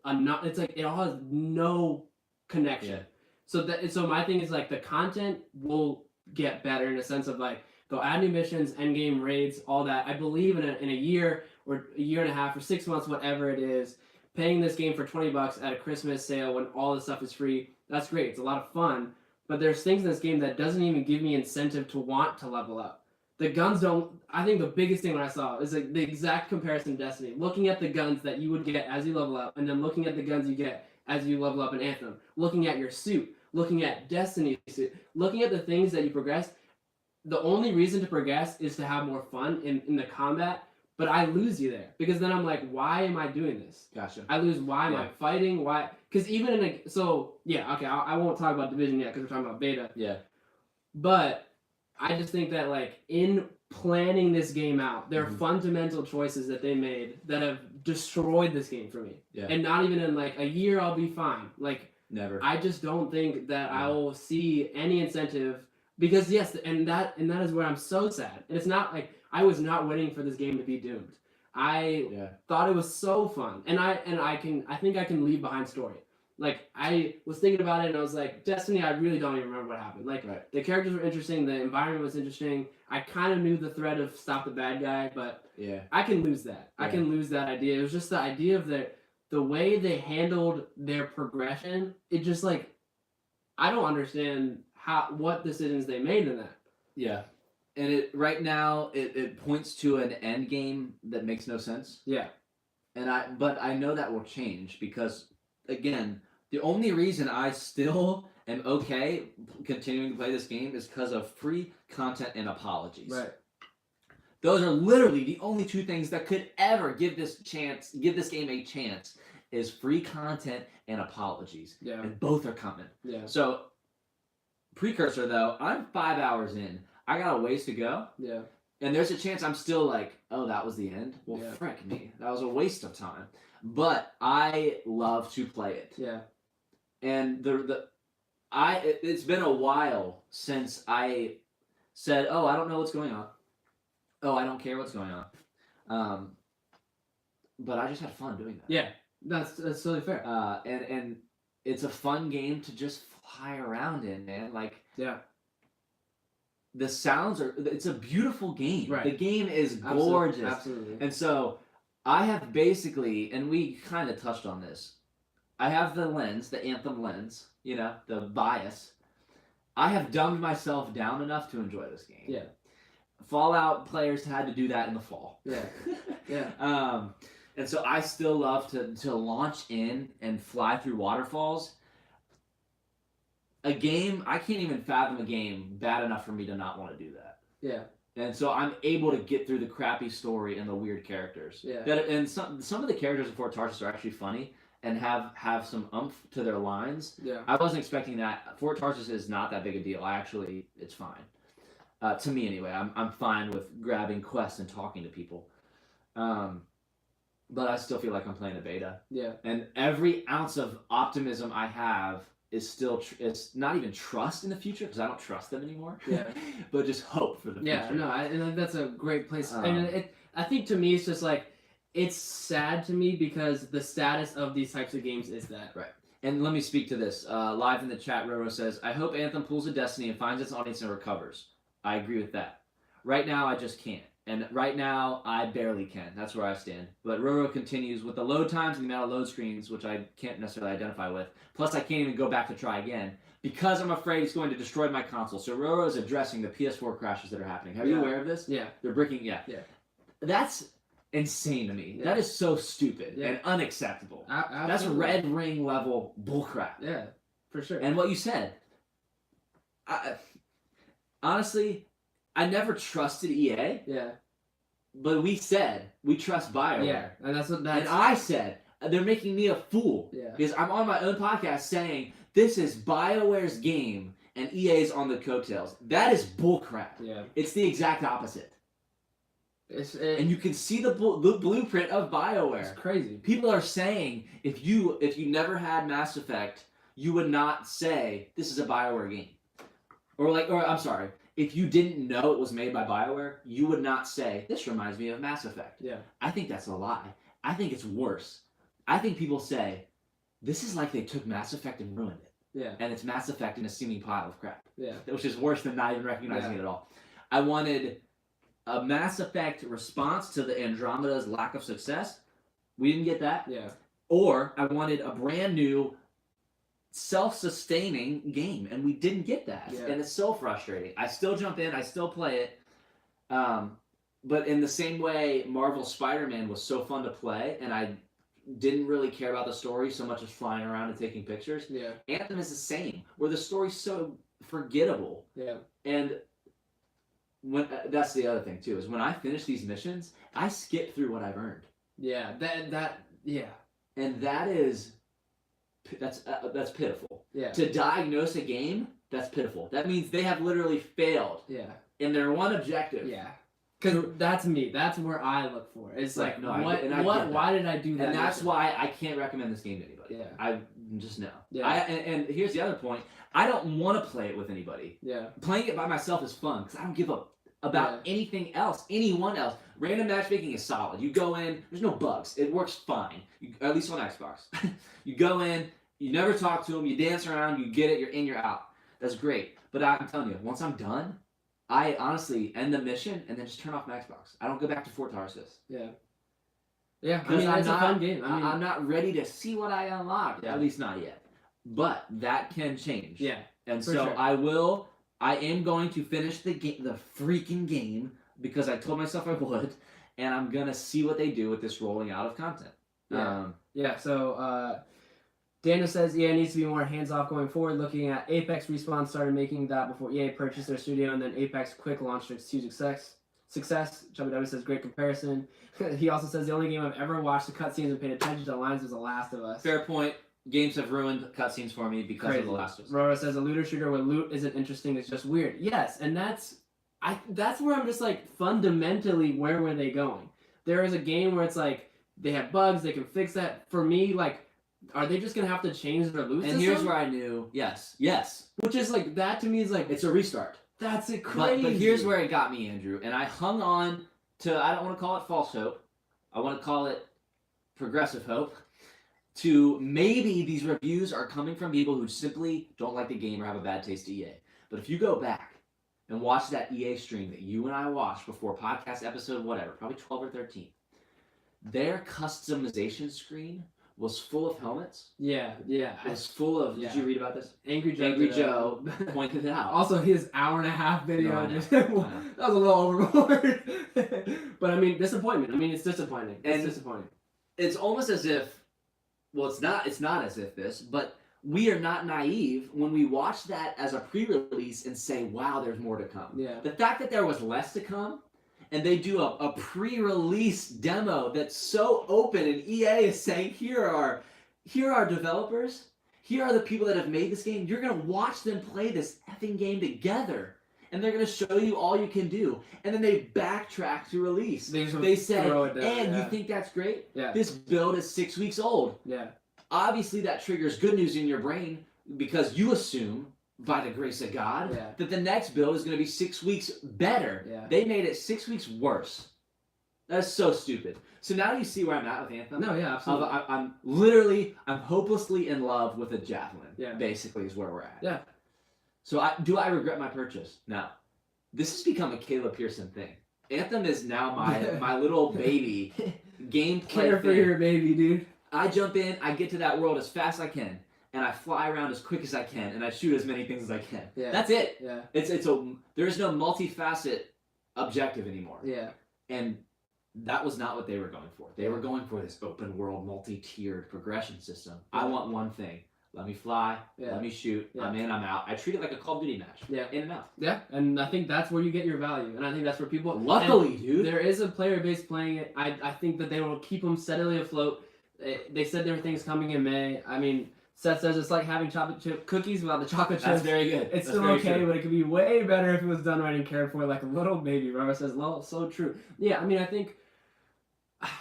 Speaker 2: it all has no connection. Yeah. So my thing is like the content will get better in a sense of like they'll add new missions, end game raids, all that. I believe in a year or a year and a half or 6 months, whatever it is, paying this game for $20 at a Christmas sale when all this stuff is free, that's great. It's a lot of fun. But there's things in this game that doesn't even give me incentive to want to level up. The guns don't. I think the biggest thing when I saw is like the exact comparison to Destiny. Looking at the guns that you would get as you level up, and then looking at the guns you get as you level up in Anthem. Looking at your suit, looking at Destiny's suit, looking at the things that you progress. The only reason to progress is to have more fun in the combat. But I lose you there because then I'm like, why am I doing this?
Speaker 1: Gotcha.
Speaker 2: I lose. Why am I fighting? Why? Because even I won't talk about Division yet because we're talking about beta.
Speaker 1: Yeah.
Speaker 2: But I just think that like in planning this game out, there are fundamental choices that they made that have destroyed this game for me.
Speaker 1: Yeah.
Speaker 2: And not even in like a year I'll be fine. Like
Speaker 1: never.
Speaker 2: I just don't think that I will see any incentive because yes, and that is where I'm so sad. And it's not like I was not waiting for this game to be doomed. I thought it was so fun, and I think I can leave behind story. Like, I was thinking about it, and I was like, Destiny, I really don't even remember what happened. Like, the characters were interesting, the environment was interesting. I kind of knew the thread of stop the bad guy, but I can lose that. I can lose that idea. It was just the idea of the way they handled their progression. It just, like, I don't understand what decisions they made in that.
Speaker 1: Yeah. And right now it points to an end game that makes no sense.
Speaker 2: Yeah.
Speaker 1: But I know that will change because, again, the only reason I still am okay continuing to play this game is because of free content and apologies.
Speaker 2: Right.
Speaker 1: Those are literally the only two things that could ever give this game a chance, is free content and apologies.
Speaker 2: Yeah.
Speaker 1: And both are coming.
Speaker 2: Yeah.
Speaker 1: So, precursor though, I'm 5 hours in. I got a ways to go.
Speaker 2: Yeah. And
Speaker 1: there's a chance I'm still like, oh, that was the end? Well, frick me. That was a waste of time. But I love to play it.
Speaker 2: Yeah.
Speaker 1: And it's been a while since I said, oh, I don't know what's going on. Oh, I don't care what's going on. But I just had fun doing that.
Speaker 2: Yeah. That's totally fair.
Speaker 1: And it's a fun game to just fly around in, man. Like, the sounds it's a beautiful game.
Speaker 2: Right.
Speaker 1: The game is gorgeous.
Speaker 2: Absolutely.
Speaker 1: And so I have basically, and we kind of touched on this, I have the lens, the Anthem lens, the bias. I have dumbed myself down enough to enjoy this game.
Speaker 2: Yeah.
Speaker 1: Fallout players had to do that in the fall.
Speaker 2: Yeah. Yeah.
Speaker 1: And so I still love to launch in and fly through waterfalls. A game, I can't even fathom a game bad enough for me to not want to do that.
Speaker 2: Yeah.
Speaker 1: And so I'm able to get through the crappy story and the weird characters.
Speaker 2: Yeah.
Speaker 1: And some of the characters in Fort Tarsus are actually funny and have some oomph to their lines.
Speaker 2: Yeah.
Speaker 1: I wasn't expecting that. Fort Tarsus is not that big a deal. It's fine. To me anyway. I'm fine with grabbing quests and talking to people. But I still feel like I'm playing a beta.
Speaker 2: Yeah.
Speaker 1: And every ounce of optimism I have is still it's not even trust in the future, because I don't trust them anymore.
Speaker 2: Yeah.
Speaker 1: But just hope for the future.
Speaker 2: Yeah, no, and that's a great place. And I think to me, it's just like, it's sad to me because the status of these types of games is that.
Speaker 1: Right. And let me speak to this. Live in the chat, Roro says, I hope Anthem pulls a Destiny and finds its audience and recovers. I agree with that. Right now, I just can't. And right now, I barely can. That's where I stand. But Roro continues, with the load times and the amount of load screens, which I can't necessarily identify with, plus I can't even go back to try again, because I'm afraid it's going to destroy my console. So Roro is addressing the PS4 crashes that are happening. Are you aware of this?
Speaker 2: Yeah.
Speaker 1: They're breaking, yeah. That's insane to me. That is so stupid and unacceptable. That's red ring level bullcrap.
Speaker 2: Yeah, for sure.
Speaker 1: And what you said, honestly, I never trusted EA.
Speaker 2: Yeah.
Speaker 1: But we said we trust BioWare.
Speaker 2: Yeah, and and
Speaker 1: I said they're making me a fool.
Speaker 2: Yeah.
Speaker 1: Because I'm on my own podcast saying this is BioWare's game and EA's on the coattails. That is bullcrap.
Speaker 2: Yeah.
Speaker 1: It's the exact opposite. And you can see the blueprint of BioWare.
Speaker 2: It's crazy.
Speaker 1: People are saying if you never had Mass Effect, you would not say this is a BioWare game. Or I'm sorry, if you didn't know it was made by BioWare, you would not say this reminds me of Mass Effect.
Speaker 2: Yeah.
Speaker 1: I think that's a lie. I think it's worse. I think people say this is like they took Mass Effect and ruined it.
Speaker 2: Yeah.
Speaker 1: And it's Mass Effect in a seeming pile of crap.
Speaker 2: Yeah.
Speaker 1: Which is worse than not even recognizing it at all. I wanted a Mass Effect response to the Andromeda's lack of success. We didn't get that.
Speaker 2: Yeah.
Speaker 1: Or I wanted a brand new self-sustaining game, and we didn't get that.
Speaker 2: Yeah.
Speaker 1: And it's so frustrating. I still jump in, I still play it. But in the same way Marvel Spider-Man was so fun to play, and I didn't really care about the story so much as flying around and taking pictures.
Speaker 2: Yeah.
Speaker 1: Anthem is the same, where the story's so forgettable.
Speaker 2: Yeah.
Speaker 1: And when that's the other thing too, is when I finish these missions, I skip through what I've earned.
Speaker 2: Yeah. Yeah.
Speaker 1: And that's pitiful.
Speaker 2: Yeah.
Speaker 1: To diagnose a game, that's pitiful. That means they have literally failed.
Speaker 2: Yeah.
Speaker 1: In their one objective.
Speaker 2: Yeah. Because that's me. That's where I look for. It's like, why did I do that?
Speaker 1: And that's why I can't recommend this game to anybody.
Speaker 2: Yeah.
Speaker 1: I just know.
Speaker 2: Yeah.
Speaker 1: And here's the other point. I don't want to play it with anybody.
Speaker 2: Yeah.
Speaker 1: Playing it by myself is fun because I don't give a about anything else, anyone else. Random matchmaking is solid. You go in, there's no bugs. It works fine, at least on Xbox. You go in, you never talk to them, you dance around, you get it, you're in, you're out. That's great. But I'm telling you, once I'm done, I honestly end the mission and then just turn off my Xbox. I don't go back to Fort Tarsus.
Speaker 2: Yeah. Yeah,
Speaker 1: because
Speaker 2: it's a fun game.
Speaker 1: I'm not ready to see what I unlocked, at least not yet. But that can change.
Speaker 2: Yeah,
Speaker 1: and so sure. I am going to finish the freaking game because I told myself I would, and I'm gonna see what they do with this rolling out of content.
Speaker 2: Yeah. So Daniel says EA needs to be more hands-off going forward. Looking at Apex, Respawn started making that before EA purchased their studio, and then Apex quick launched its huge success. Chubby W says great comparison. He also says the only game I've ever watched the cutscenes and paid attention to the lines was The Last of Us.
Speaker 1: Fair point. Games have ruined cutscenes for me because of The Last of Us.
Speaker 2: Rora says a looter shooter where loot isn't interesting, it's just weird. Yes, and that's where I'm just like, fundamentally, where were they going? There is a game where it's like they have bugs, they can fix that. For me, like, are they just gonna have to change their loot system?
Speaker 1: And here's where I knew, yes.
Speaker 2: Which is like, that to me is like,
Speaker 1: it's a restart.
Speaker 2: That's it, crazy.
Speaker 1: But here's where it got me, Andrew, and I hung on to, I don't want to call it false hope, I want to call it progressive hope, to maybe these reviews are coming from people who simply don't like the game or have a bad taste to EA. But if you go back and watch that EA stream that you and I watched before podcast episode whatever, probably 12 or 13, their customization screen was full of helmets.
Speaker 2: Yeah.
Speaker 1: It was full of, did you read about this?
Speaker 2: Angry
Speaker 1: Joe pointed it out.
Speaker 2: Also, his hour-and-a-half video, that was a little overboard. But I mean, disappointment. I mean, it's disappointing. It's disappointing.
Speaker 1: It's almost as if, well, it's not as if this, but we are not naive when we watch that as a pre-release and say, wow, there's more to come.
Speaker 2: Yeah.
Speaker 1: The fact that there was less to come, and they do a pre-release demo that's so open, and EA is saying, here are developers, here are the people that have made this game, you're going to watch them play this effing game together, and they're going to show you all you can do. And then they backtrack to release. They said, you think that's great?
Speaker 2: Yeah.
Speaker 1: This build is 6 weeks old.
Speaker 2: Yeah.
Speaker 1: Obviously that triggers good news in your brain because you assume, by the grace of God, that the next build is going to be 6 weeks better.
Speaker 2: Yeah.
Speaker 1: They made it 6 weeks worse. That's so stupid. So now you see where I'm at with Anthem?
Speaker 2: No, yeah, absolutely.
Speaker 1: I'm hopelessly in love with a javelin.
Speaker 2: Yeah.
Speaker 1: Basically is where we're at.
Speaker 2: Yeah.
Speaker 1: So do I regret my purchase? No. This has become a Caleb Pearson thing. Anthem is now my little baby game play
Speaker 2: Care for your baby, dude.
Speaker 1: I jump in, I get to that world as fast as I can, and I fly around as quick as I can, and I shoot as many things as I can.
Speaker 2: Yeah.
Speaker 1: That's it.
Speaker 2: Yeah.
Speaker 1: There is no multifaceted objective anymore.
Speaker 2: Yeah.
Speaker 1: And that was not what they were going for. They were going for this open world, multi-tiered progression system. I want one thing. Let me fly, let me shoot, I'm in, I'm out. I treat it like a Call of Duty match.
Speaker 2: Yeah.
Speaker 1: In and out.
Speaker 2: Yeah, and I think that's where you get your value. And I think that's where people...
Speaker 1: Luckily, dude.
Speaker 2: There is a player base playing it. I think that they will keep them steadily afloat. They said there were things coming in May. I mean, Seth says it's like having chocolate chip cookies without the chocolate chips.
Speaker 1: That's very good.
Speaker 2: It's still okay, but it could be way better if it was done right and cared for like a little baby. Robert says, well, so true. Yeah, I mean, I think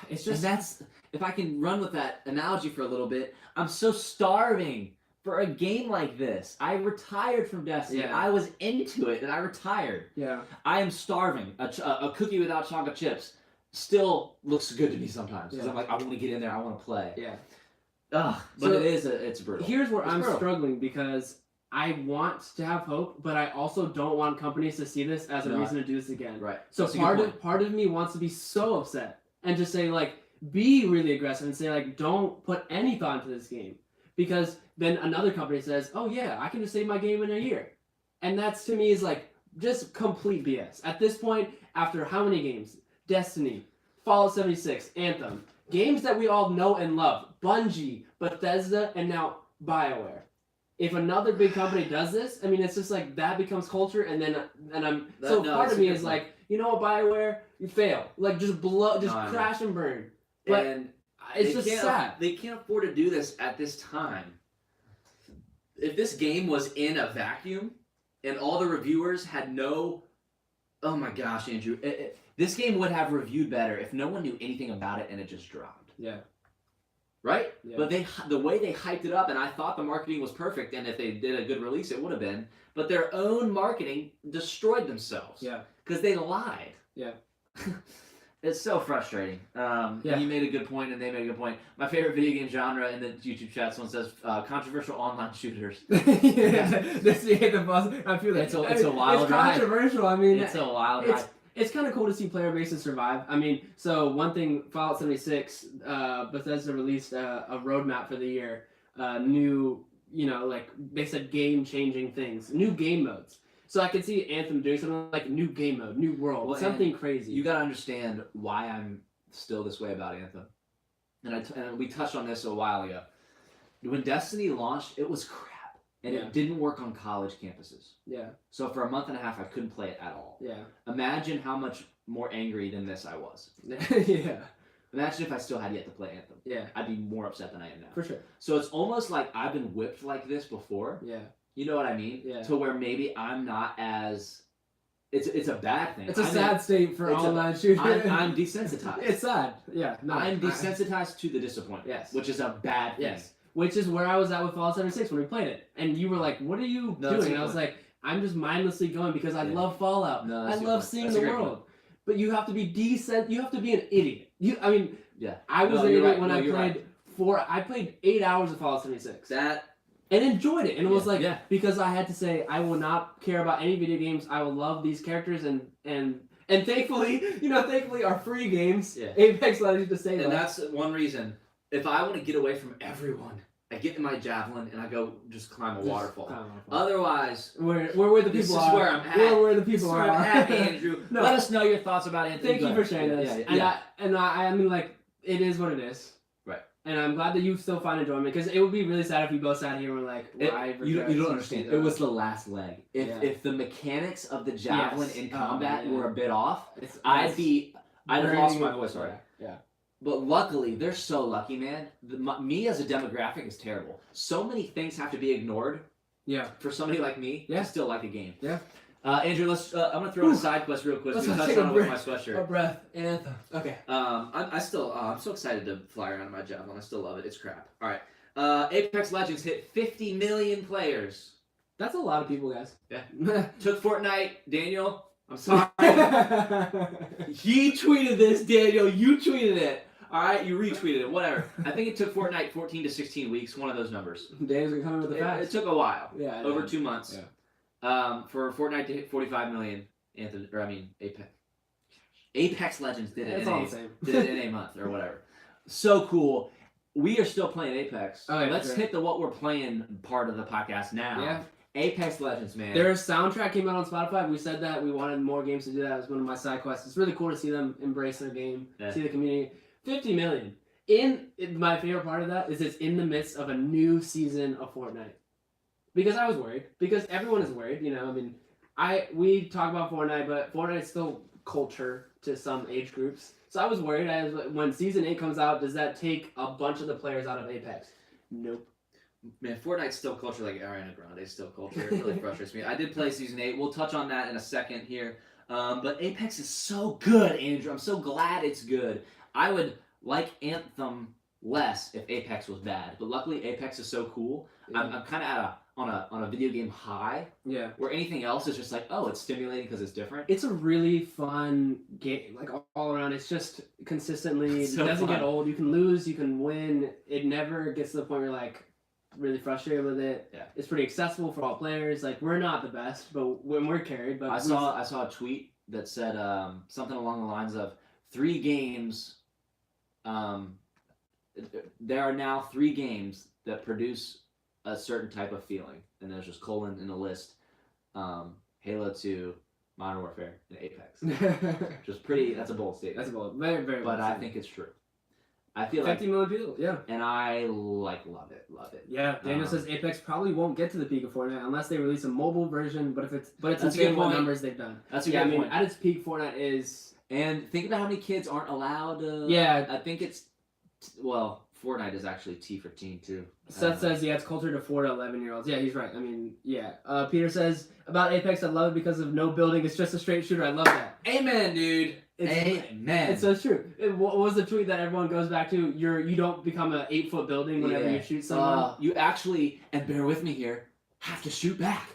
Speaker 2: it's just...
Speaker 1: And that's... If I can run with that analogy for a little bit, I'm so starving for a game like this. I retired from Destiny.
Speaker 2: Yeah.
Speaker 1: I was into it, and I retired.
Speaker 2: Yeah.
Speaker 1: I am starving. A cookie without chocolate chips still looks good to me sometimes. Because I'm like, I want to get in there. I want to play.
Speaker 2: Yeah.
Speaker 1: Ugh, but
Speaker 2: so
Speaker 1: it's brutal.
Speaker 2: Here's where I'm struggling because I want to have hope, but I also don't want companies to see this as a reason to do this again.
Speaker 1: Right.
Speaker 2: So part of me wants to be so upset and just say, like, be really aggressive and say, like, don't put any thought into this game. Because then another company says, oh yeah, I can just save my game in a year. And that's, to me, is like just complete BS. At this point, after how many games? Destiny, Fallout 76, Anthem. Games that we all know and love. Bungie, Bethesda, and now BioWare. If another big company does this, I mean, it's just like that becomes culture, and then part of me is like, you know what, BioWare, you fail. Like, just crash and burn. But
Speaker 1: and
Speaker 2: it's just sad.
Speaker 1: They can't afford to do this at this time. If this game was in a vacuum and all the reviewers had no... Oh my gosh, Andrew. This game would have reviewed better if no one knew anything about it and it just dropped.
Speaker 2: Yeah.
Speaker 1: right?
Speaker 2: Yeah.
Speaker 1: But the way they hyped it up, and I thought the marketing was perfect, and if they did a good release, it would have been. But their own marketing destroyed themselves.
Speaker 2: Yeah.
Speaker 1: Because they lied.
Speaker 2: Yeah.
Speaker 1: It's so frustrating. And you made a good point, and they made a good point. My favorite video game genre in the YouTube chat, someone says controversial online shooters.
Speaker 2: This the boss. I feel that
Speaker 1: it's a wild ride.
Speaker 2: It's controversial. I mean,
Speaker 1: it's a wild ride.
Speaker 2: It's kind of cool to see player bases survive. I mean, so one thing, Fallout 76, Bethesda released a roadmap for the year. New, like they said, game-changing things, new game modes. So I could see Anthem doing something like new game mode, new world, something crazy.
Speaker 1: You gotta understand why I'm still this way about Anthem. And we touched on this a while ago. When Destiny launched, it was crap. And it didn't work on college campuses.
Speaker 2: Yeah.
Speaker 1: So for a month and a half, I couldn't play it at all.
Speaker 2: Yeah.
Speaker 1: Imagine how much more angry than this I was.
Speaker 2: Yeah.
Speaker 1: Imagine if I still had yet to play Anthem.
Speaker 2: Yeah.
Speaker 1: I'd be more upset than I am now.
Speaker 2: For sure.
Speaker 1: So it's almost like I've been whipped like this before.
Speaker 2: Yeah.
Speaker 1: You know what I mean?
Speaker 2: Yeah.
Speaker 1: To where maybe I'm not as... It's a bad thing.
Speaker 2: It's a sad state for online shooters.
Speaker 1: I'm desensitized.
Speaker 2: It's sad. Yeah. No,
Speaker 1: I'm desensitized to the disappointment.
Speaker 2: Yes.
Speaker 1: Which is a bad thing.
Speaker 2: Yes. Which is where I was at with Fallout 76 when we played it. And you were like, what are you doing? And I was like, I'm just mindlessly going because I love Fallout.
Speaker 1: No,
Speaker 2: I love seeing the world. But you have to be you have to be an idiot. I was an idiot when I played I played 8 hours of Fallout 76. And enjoyed it. And it was like, because I had to say, I will not care about any video games. I will love these characters and thankfully, thankfully our free games, Apex Legends to say that.
Speaker 1: And that's one reason. If I want to get away from everyone, I get in my javelin and I go just climb a waterfall. Otherwise,
Speaker 2: where the people
Speaker 1: this
Speaker 2: are.
Speaker 1: is where I'm at.
Speaker 2: Where the people are.
Speaker 1: Where I'm at, Andrew.
Speaker 2: No.
Speaker 1: Let us know your thoughts about Anthem.
Speaker 2: Thank you for sharing this. I mean, like, it is what it is.
Speaker 1: Right.
Speaker 2: And I'm glad that you still find enjoyment, because it would be really sad if we both sat here and were like,
Speaker 1: you don't understand. It was the last leg. If the mechanics of the javelin in combat were a bit off, I'd have lost my voice already.
Speaker 2: Yeah.
Speaker 1: But luckily, they're so lucky, man. Me as a demographic is terrible. So many things have to be ignored.
Speaker 2: Yeah.
Speaker 1: For somebody like me to still like a game.
Speaker 2: Yeah.
Speaker 1: Andrew, let's. I'm gonna throw in a side quest real quick.
Speaker 2: Let's
Speaker 1: touch on it with my sweatshirt.
Speaker 2: A breath. Anthem. Okay.
Speaker 1: I'm so excited to fly around in my javelin. I still love it. It's crap. All right. Apex Legends hit 50 million players.
Speaker 2: That's a lot of people, guys.
Speaker 1: Yeah. Took Fortnite. Daniel, I'm sorry. He tweeted this, Daniel. You tweeted it. All right, you retweeted it. Whatever. I think it took Fortnite 14 to 16 weeks. One of those numbers.
Speaker 2: Dave's gonna come in with the facts.
Speaker 1: It took a while.
Speaker 2: Yeah.
Speaker 1: Over 2 months.
Speaker 2: Yeah.
Speaker 1: For Fortnite to hit 45 million. Apex Legends did it.
Speaker 2: It's all the same.
Speaker 1: Did it in a month or whatever. So cool. We are still playing Apex.
Speaker 2: Oh, yeah,
Speaker 1: Let's hit the what we're playing part of the podcast now.
Speaker 2: Yeah.
Speaker 1: Apex Legends, man.
Speaker 2: Their soundtrack came out on Spotify. We said that we wanted more games to do that. It was one of my side quests. It's really cool to see them embrace their game, see the community. 50 million. My favorite part of that is it's in the midst of a new season of Fortnite. Because I was worried. Because everyone is worried. We talk about Fortnite, but Fortnite's still culture to some age groups. So I was worried. When Season 8 comes out, does that take a bunch of the players out of Apex? Nope.
Speaker 1: Man, Fortnite's still culture like Ariana Grande's still culture. It really frustrates me. I did play Season 8. We'll touch on that in a second here. But Apex is so good, Andrew. I'm so glad it's good. I would like Anthem less if Apex was bad. But luckily, Apex is so cool.
Speaker 2: Yeah.
Speaker 1: I'm kind of on a video game high.
Speaker 2: Yeah.
Speaker 1: Where anything else is just like, oh, it's stimulating because it's different.
Speaker 2: It's a really fun game, like all around. It's just consistently, it doesn't get old. You can lose, you can win. It never gets to the point where you're like really frustrated with it.
Speaker 1: Yeah.
Speaker 2: It's pretty accessible for all players. Like, we're not the best, but when we're carried. But
Speaker 1: I saw a tweet that said something along the lines of 3 games. There are now 3 games that produce a certain type of feeling, and there's just colon in the list. Halo 2, Modern Warfare, and Apex. Just pretty. That's a bold statement.
Speaker 2: That's a bold, very, very.
Speaker 1: But I think it's true. I feel
Speaker 2: 50 million people, yeah.
Speaker 1: And I love it.
Speaker 2: Yeah, Daniel says Apex probably won't get to the peak of Fortnite unless they release a mobile version. But it's
Speaker 1: that's
Speaker 2: insane what numbers they've done.
Speaker 1: That's a good point.
Speaker 2: At its peak, Fortnite is.
Speaker 1: And think about how many kids aren't allowed to.
Speaker 2: Yeah.
Speaker 1: I think it's Fortnite is actually T for teen too.
Speaker 2: Seth says, it's culture to 4 to 11-year-olds. Yeah, he's right. I mean, yeah. Peter says, about Apex, I love it because of no building. It's just a straight shooter. I love that.
Speaker 1: Amen, dude. Amen.
Speaker 2: It's so true. What was the tweet that everyone goes back to? You don't become an 8-foot building whenever you shoot someone.
Speaker 1: You actually, and bear with me here, have to shoot back.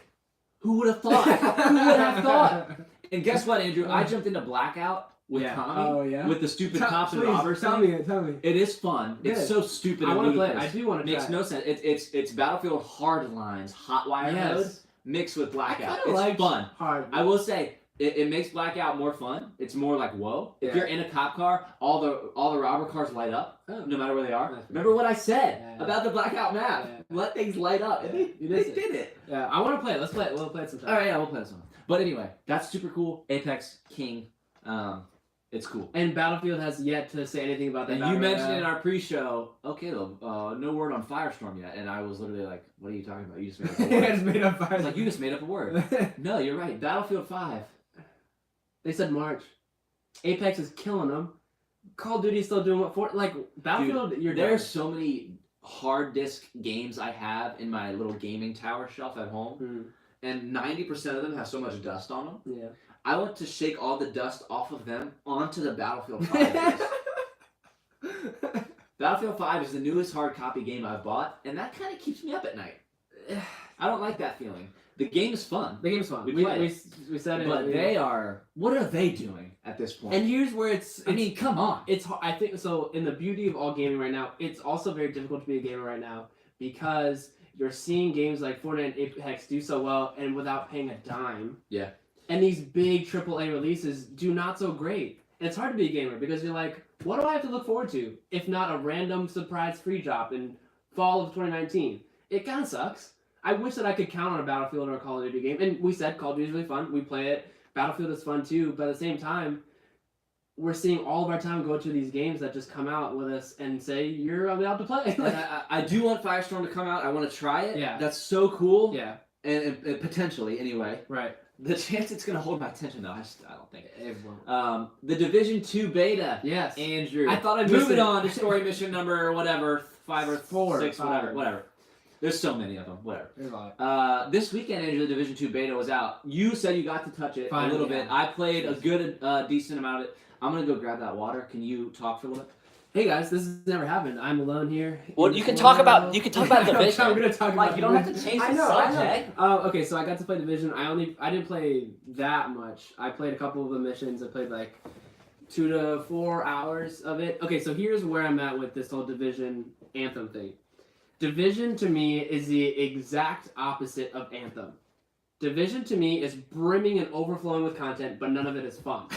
Speaker 1: Who would have thought? Who would have thought? And guess what, Andrew? I jumped into Blackout with Tommy. With the stupid cops and robbers.
Speaker 2: Tell me.
Speaker 1: It is fun.
Speaker 2: Good.
Speaker 1: It's so stupid.
Speaker 2: I
Speaker 1: want to
Speaker 2: play it. I do want to.
Speaker 1: Makes no sense. It's Battlefield Hardlines Hotwire mode mixed with Blackout. It's fun. I will say it makes Blackout more fun. It's more like whoa. If you're in a cop car, all the robber cars light up no matter where they are. Remember what I said about the Blackout map? Let things light up. And they did it.
Speaker 2: Yeah, I want to play it. Let's play it. We'll play it sometime.
Speaker 1: All right, we'll play it sometime. But anyway, that's super cool. Apex King. It's cool.
Speaker 2: And Battlefield has yet to say anything about that.
Speaker 1: And you mentioned in our pre-show, okay, no word on Firestorm yet, and I was literally like, "What are you talking about? You just made up a word."
Speaker 2: I just made up Firestorm.
Speaker 1: I was like, "You just made up a word." No, you're right. Battlefield 5.
Speaker 2: They said March. Apex is killing them. Call of Duty is still doing what for? Like Battlefield,
Speaker 1: dude, there's so many hard disk games I have in my little gaming tower shelf at home, and 90% of them have so much dust on them.
Speaker 2: Yeah.
Speaker 1: I want to shake all the dust off of them onto the Battlefield 5. Battlefield 5 is the newest hard copy game I've bought, and that kind of keeps me up at night. I don't like that feeling. The game is fun.
Speaker 2: The game's fun. We said it.
Speaker 1: But what are they doing at this point?
Speaker 2: And here's where I mean,
Speaker 1: come on.
Speaker 2: I think so. In the beauty of all gaming right now, it's also very difficult to be a gamer right now because you're seeing games like Fortnite and Apex do so well, and without paying a dime.
Speaker 1: Yeah.
Speaker 2: And these big AAA releases do not so great. And it's hard to be a gamer because you're like, what do I have to look forward to if not a random surprise free drop in fall of 2019? It kind of sucks. I wish that I could count on a Battlefield or a Call of Duty game. And we said Call of Duty is really fun. We play it. Battlefield is fun too. But at the same time, we're seeing all of our time go to these games that just come out with us and say, you're allowed to play.
Speaker 1: I do want Firestorm to come out. I want to try it.
Speaker 2: Yeah.
Speaker 1: That's so cool.
Speaker 2: Yeah.
Speaker 1: And potentially, anyway.
Speaker 2: Right.
Speaker 1: The chance it's going to hold my attention, though, I don't think it won't. The Division 2 beta.
Speaker 2: Yes.
Speaker 1: Andrew.
Speaker 2: I thought I'd
Speaker 1: Moving on to story mission number, whatever, 5 or
Speaker 2: 4,
Speaker 1: 6, whatever. There's so many of them, whatever.
Speaker 2: There's a lot.
Speaker 1: This weekend, Andrew, the Division 2 beta was out. You said you got to touch it a little bit. I played a good, decent amount of it. I'm going to go grab that water. Can you talk for a little bit?
Speaker 2: Hey guys, this has never happened. I'm alone here.
Speaker 1: Well, you can talk about Division.
Speaker 2: I'm gonna talk about
Speaker 1: you don't have to change the subject.
Speaker 2: Okay, so I got to play Division. I didn't play that much. I played a couple of the missions. I played like 2 to 4 hours of it. Okay, so here's where I'm at with this whole Division Anthem thing. Division to me is the exact opposite of Anthem. Division to me is brimming and overflowing with content, but none of it is fun.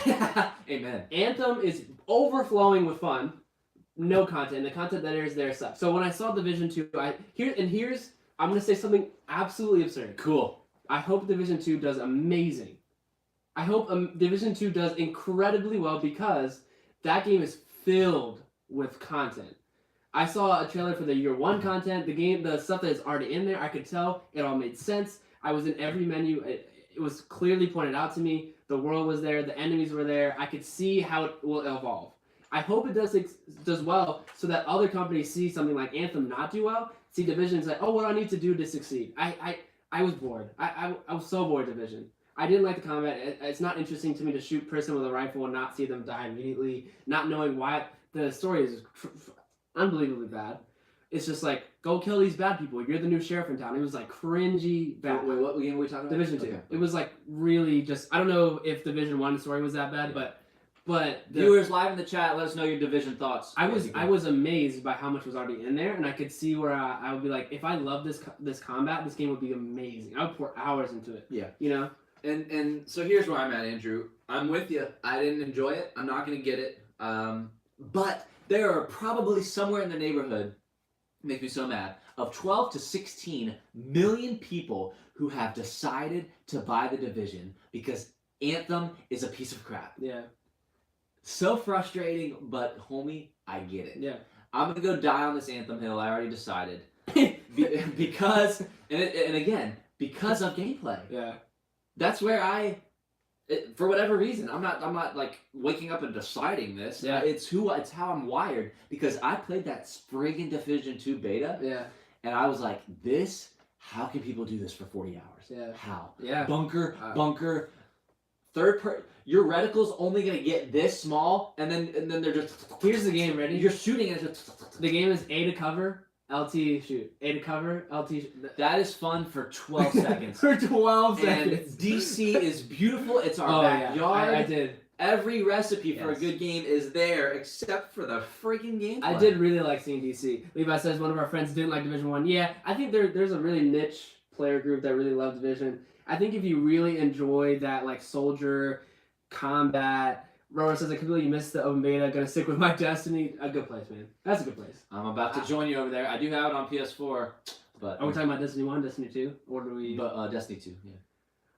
Speaker 1: Amen.
Speaker 2: Anthem is overflowing with fun. No content. The content that is there sucks. So when I saw Division 2, I'm going to say something absolutely absurd.
Speaker 1: Cool.
Speaker 2: I hope Division 2 does amazing. I hope Division 2 does incredibly well because that game is filled with content. I saw a trailer for the Year 1 content, the stuff that is already in there. I could tell it all made sense. I was in every menu. It was clearly pointed out to me. The world was there. The enemies were there. I could see how it will evolve. I hope it does well so that other companies see something like Anthem not do well, see Division and say, oh, what do I need to do to succeed? I was bored. I was so bored of Division. I didn't like the combat. It's not interesting to me to shoot person with a rifle and not see them die immediately, not knowing why. The story is unbelievably bad. It's just like, go kill these bad people. You're the new sheriff in town. It was like cringy bad.
Speaker 1: Wait, what game were we talking about?
Speaker 2: Division 2. Okay. It was like really just, I don't know if Division 1 story was that bad, but
Speaker 1: viewers live in the chat, let us know your Division thoughts.
Speaker 2: I was amazed by how much was already in there, and I could see where I would be like, if I love this combat, this game would be amazing. I would pour hours into it.
Speaker 1: Yeah.
Speaker 2: You know?
Speaker 1: And so here's where I'm at, Andrew. I'm with you. I didn't enjoy it. I'm not going to get it. But there are probably somewhere in the neighborhood, makes me so mad, of 12 to 16 million people who have decided to buy the Division because Anthem is a piece of crap.
Speaker 2: Yeah.
Speaker 1: So frustrating, but homie, I get it.
Speaker 2: Yeah.
Speaker 1: I'm going to go die on this Anthem hill. I already decided. Because, and again, because of gameplay.
Speaker 2: Yeah.
Speaker 1: That's where for whatever reason, I'm not like waking up and deciding this.
Speaker 2: Yeah.
Speaker 1: It's how I'm wired because I played that friggin' Division 2 beta.
Speaker 2: Yeah.
Speaker 1: And I was like, how can people do this for 40 hours?
Speaker 2: Yeah.
Speaker 1: How?
Speaker 2: Yeah.
Speaker 1: Bunker, your reticle's only gonna get this small, and then they're just.
Speaker 2: Here's the game. Ready?
Speaker 1: You're shooting and it's just.
Speaker 2: The game is A to cover, LT shoot. A to cover, LT shoot.
Speaker 1: That is fun for 12 seconds.
Speaker 2: For 12
Speaker 1: And
Speaker 2: seconds.
Speaker 1: DC is beautiful. It's our backyard.
Speaker 2: Yeah. I did.
Speaker 1: Every recipe for a good game is there, except for the freaking gameplay.
Speaker 2: I did really like seeing DC. Levi says one of our friends didn't like Division 1. Yeah, I think there's a really niche player group that really love Division. I think if you really enjoy that, like, soldier, combat... Rower says, I completely missed the open beta. Gonna stick with my Destiny. A good place, man. That's a good place.
Speaker 1: I'm about to join you over there. I do have it on PS4, but...
Speaker 2: Are we talking about Destiny 1, Destiny 2? Or do we...
Speaker 1: But, Destiny 2, yeah.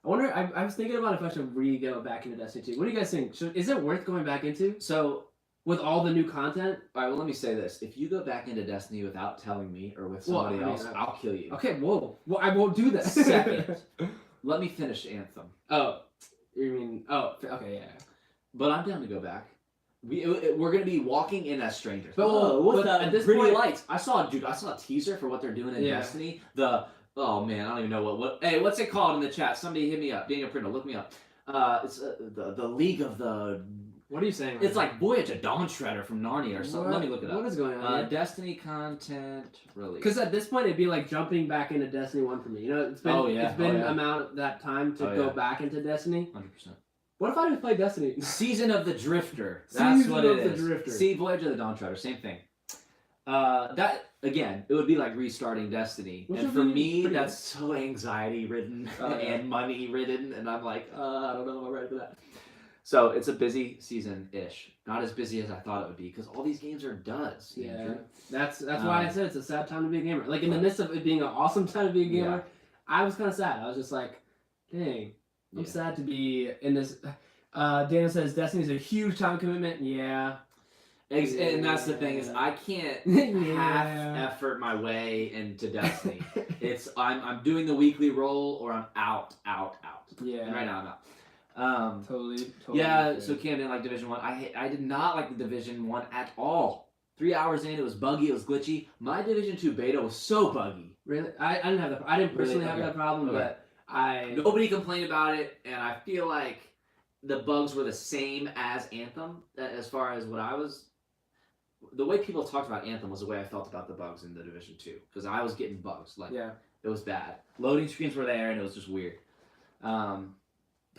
Speaker 2: I wonder, I was thinking about if I should go back into Destiny 2. What do you guys think? Is it worth going back into?
Speaker 1: So...
Speaker 2: With all the new content?
Speaker 1: Alright, well, let me say this. If you go back into Destiny without telling me or with somebody else, I'll kill you.
Speaker 2: Okay, whoa. Well, I won't do that.
Speaker 1: Second, let me finish Anthem.
Speaker 2: Oh. You mean... Oh, okay, yeah.
Speaker 1: But I'm down to go back. We're going to be walking in as strangers.
Speaker 2: But,
Speaker 1: what's
Speaker 2: at this
Speaker 1: pretty
Speaker 2: point,
Speaker 1: lights? I saw a teaser for what they're doing in Destiny. Oh man, I don't even know what. Hey, what's it called in the chat? Somebody hit me up. Daniel Prindle, look me up. It's the League of the.
Speaker 2: What are you saying?
Speaker 1: It's like Voyage of Dawn Shredder from Narnia or something. Let me look it up.
Speaker 2: What is going on?
Speaker 1: Destiny content release.
Speaker 2: Because at this point, it'd be like jumping back into Destiny 1 for me. You know, it's been amount that time to go back into Destiny.
Speaker 1: 100%.
Speaker 2: What if I just play Destiny?
Speaker 1: Season of the Drifter. That's what it is.
Speaker 2: Drifter.
Speaker 1: See, Voyage of the Dawn Treader, same thing. That again, it would be like restarting Destiny, and for me, that's so anxiety ridden and money ridden, and I'm like, I don't know if I'm ready for that. So it's a busy season-ish. Not as busy as I thought it would be, because all these games are duds.
Speaker 2: Yeah,
Speaker 1: Andrew.
Speaker 2: that's why I said it's a sad time to be a gamer. Like in the midst of it being an awesome time to be a gamer, I was kind of sad. I was just like, dang. I'm sad to be in this. Daniel says Destiny's a huge time commitment. Yeah.
Speaker 1: And that's the thing is I can't half effort my way into Destiny. It's I'm doing the weekly roll or I'm out.
Speaker 2: Yeah.
Speaker 1: And right now I'm out.
Speaker 2: Totally.
Speaker 1: Yeah. So Cam didn't like Division 1. I did not like the Division 1 at all. 3 hours in, it was buggy. It was glitchy. My Division 2 beta was so buggy.
Speaker 2: Really? I didn't have that. I didn't personally have that problem, but.
Speaker 1: Nobody complained about it, and I feel like the bugs were the same as Anthem, as far as what I was... The way people talked about Anthem was the way I felt about the bugs in the Division 2, because I was getting bugs. Like, it was bad. Loading screens were there, and it was just weird. But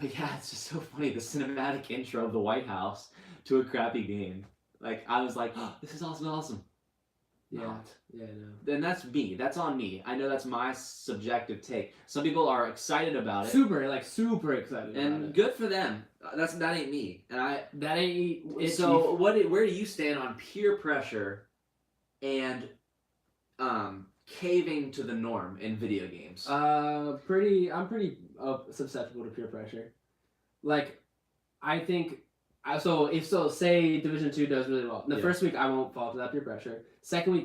Speaker 1: yeah, it's just so funny, the cinematic intro of the White House to a crappy game. Like, I was like, oh, this is awesome.
Speaker 2: Yeah, no.
Speaker 1: And that's me. That's on me. I know that's my subjective take. Some people are excited about it.
Speaker 2: Super excited.
Speaker 1: And good for them. That ain't me. And
Speaker 2: that ain't.
Speaker 1: So where do you stand on peer pressure and caving to the norm in video games?
Speaker 2: I'm pretty susceptible to peer pressure. Like, I think. So say Division 2 does really well. The first week I won't fall to that peer pressure. Second week,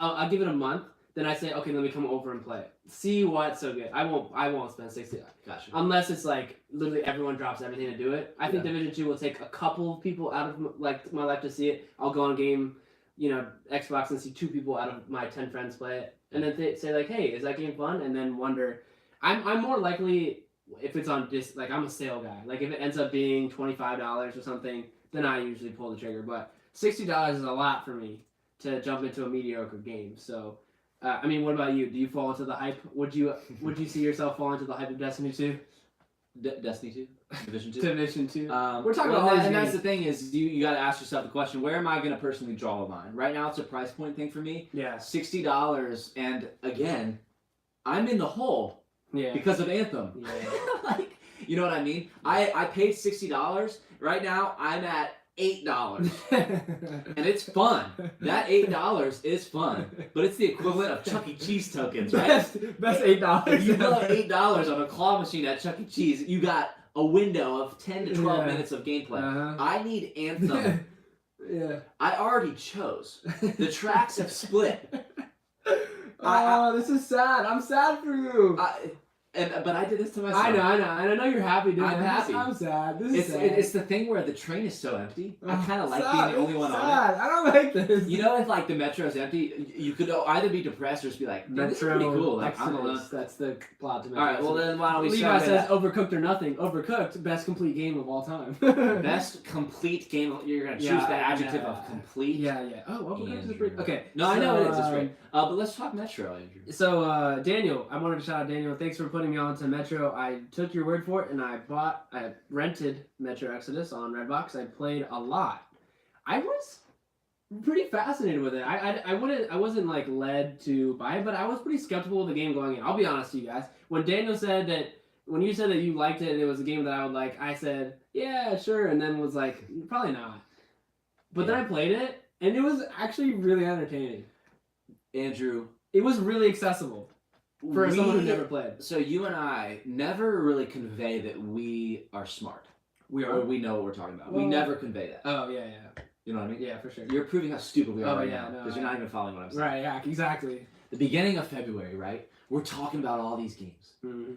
Speaker 2: I'll give it a month. Then I say, okay, let me come over and play it. See what's so good. I won't spend $60.
Speaker 1: Gotcha.
Speaker 2: Unless it's like literally everyone drops everything to do it. I think Division 2 will take a couple of people out of my life to see it. I'll go on game, Xbox and see 2 people out of my 10 friends play it, and then say like, hey, is that game fun? And then wonder. I'm more likely. If it's on just like I'm a sale guy, like if it ends up being $25 or something, then I usually pull the trigger. But $60 is a lot for me to jump into a mediocre game. So, I mean, what about you? Do you fall into the hype? Would you see yourself fall into the hype of Destiny 2?
Speaker 1: Destiny 2, Division 2.
Speaker 2: Division 2.
Speaker 1: We're talking about that, and that's the thing is you got to ask yourself the question: where am I going to personally draw the line? Right now, it's a price point thing for me.
Speaker 2: Yeah.
Speaker 1: $60, and again, I'm in the hole.
Speaker 2: Yeah.
Speaker 1: Because of Anthem.
Speaker 2: Yeah.
Speaker 1: Like, you know what I mean? I paid $60. Right now, I'm at $8. And it's fun. That $8 is fun. But it's the equivalent of Chuck E. Cheese tokens, right?
Speaker 2: Best $8.
Speaker 1: If you got $8 on a claw machine at Chuck E. Cheese, you got a window of 10 to 12 minutes of gameplay. I need Anthem. I already chose. The tracks have split.
Speaker 2: This is sad. I'm sad for you.
Speaker 1: But I did this to myself.
Speaker 2: I know, and I know you're happy doing
Speaker 1: I'm
Speaker 2: it.
Speaker 1: happy.
Speaker 2: I'm sad. This is sad.
Speaker 1: It's the thing where the train is so empty. I kind of like being the only one on it.
Speaker 2: I don't like this.
Speaker 1: You know, if like the metro's empty, you could either be depressed or just be like, this is pretty cool. Like I'm alone.
Speaker 2: That's the plot to Metro.
Speaker 1: All right, well then why don't we
Speaker 2: Levi
Speaker 1: start
Speaker 2: says Overcooked or Nothing. Overcooked, best complete game of all time.
Speaker 1: Best complete game. You're gonna choose the adjective of complete.
Speaker 2: Yeah. Oh, Overcooked is pretty. Okay.
Speaker 1: No, I know it is. It's great. But let's talk Metro, Andrew.
Speaker 2: So Daniel, I wanted to shout out Daniel. Thanks for putting me on to Metro. I took your word for it, and I rented Metro Exodus on Redbox. I played a lot. I was pretty fascinated with it. I wasn't like led to buy it, but I was pretty skeptical of the game going in. I'll be honest with you guys. When you said that you liked it and it was a game that I would like, I said, yeah, sure, and then was like, probably not. But then I played it, and it was actually really entertaining.
Speaker 1: Andrew,
Speaker 2: it was really accessible for someone who never played.
Speaker 1: So you and I never really convey that we are smart. Or we know what we're talking about. Well, we never convey that.
Speaker 2: Oh, yeah.
Speaker 1: You know what I mean?
Speaker 2: Yeah, for sure.
Speaker 1: You're proving how stupid we are now. Because you're not even following what I'm saying.
Speaker 2: Right, yeah, exactly.
Speaker 1: The beginning of February, right? We're talking about all these games.
Speaker 2: Mm-hmm.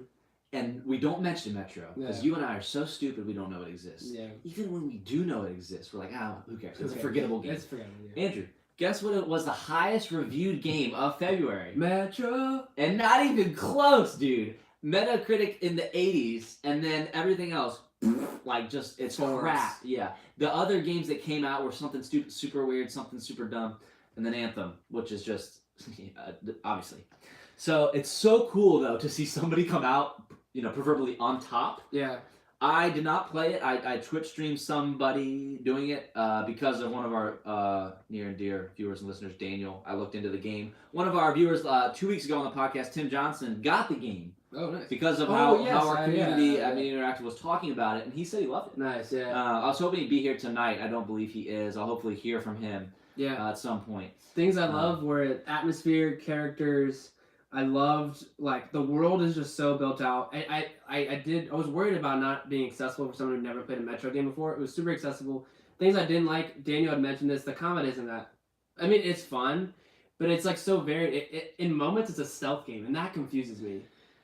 Speaker 1: And we don't mention Metro. Because you and I are so stupid we don't know it exists.
Speaker 2: Yeah.
Speaker 1: Even when we do know it exists, we're like, who cares? It's a forgettable game.
Speaker 2: It's forgettable, yeah.
Speaker 1: Andrew, guess what? It was the highest reviewed game of February.
Speaker 2: Metro.
Speaker 1: And not even close, dude. Metacritic in the 80s, and then everything else, like just it's crap. Yeah. The other games that came out were something stupid, super weird, something super dumb, and then Anthem, which is just obviously. So it's so cool though to see somebody come out, preferably on top.
Speaker 2: Yeah.
Speaker 1: I did not play it. I Twitch streamed somebody doing it because of one of our near and dear viewers and listeners, Daniel. I looked into the game. One of our viewers 2 weeks ago on the podcast, Tim Johnson, got the game.
Speaker 2: Oh, nice.
Speaker 1: Because of how our community at Media Interactive was talking about it, and he said he loved it.
Speaker 2: Nice, yeah.
Speaker 1: I was hoping he'd be here tonight. I don't believe he is. I'll hopefully hear from him at some point.
Speaker 2: Things I loved were atmosphere, characters. I loved, like, the world is just so built out. I was worried about not being accessible for someone who never played a Metro game before. It was super accessible. Things I didn't like, Daniel had mentioned this, the combat isn't that. I mean, it's fun, but it's, like, so varied. In moments, it's a stealth game, and that confuses me.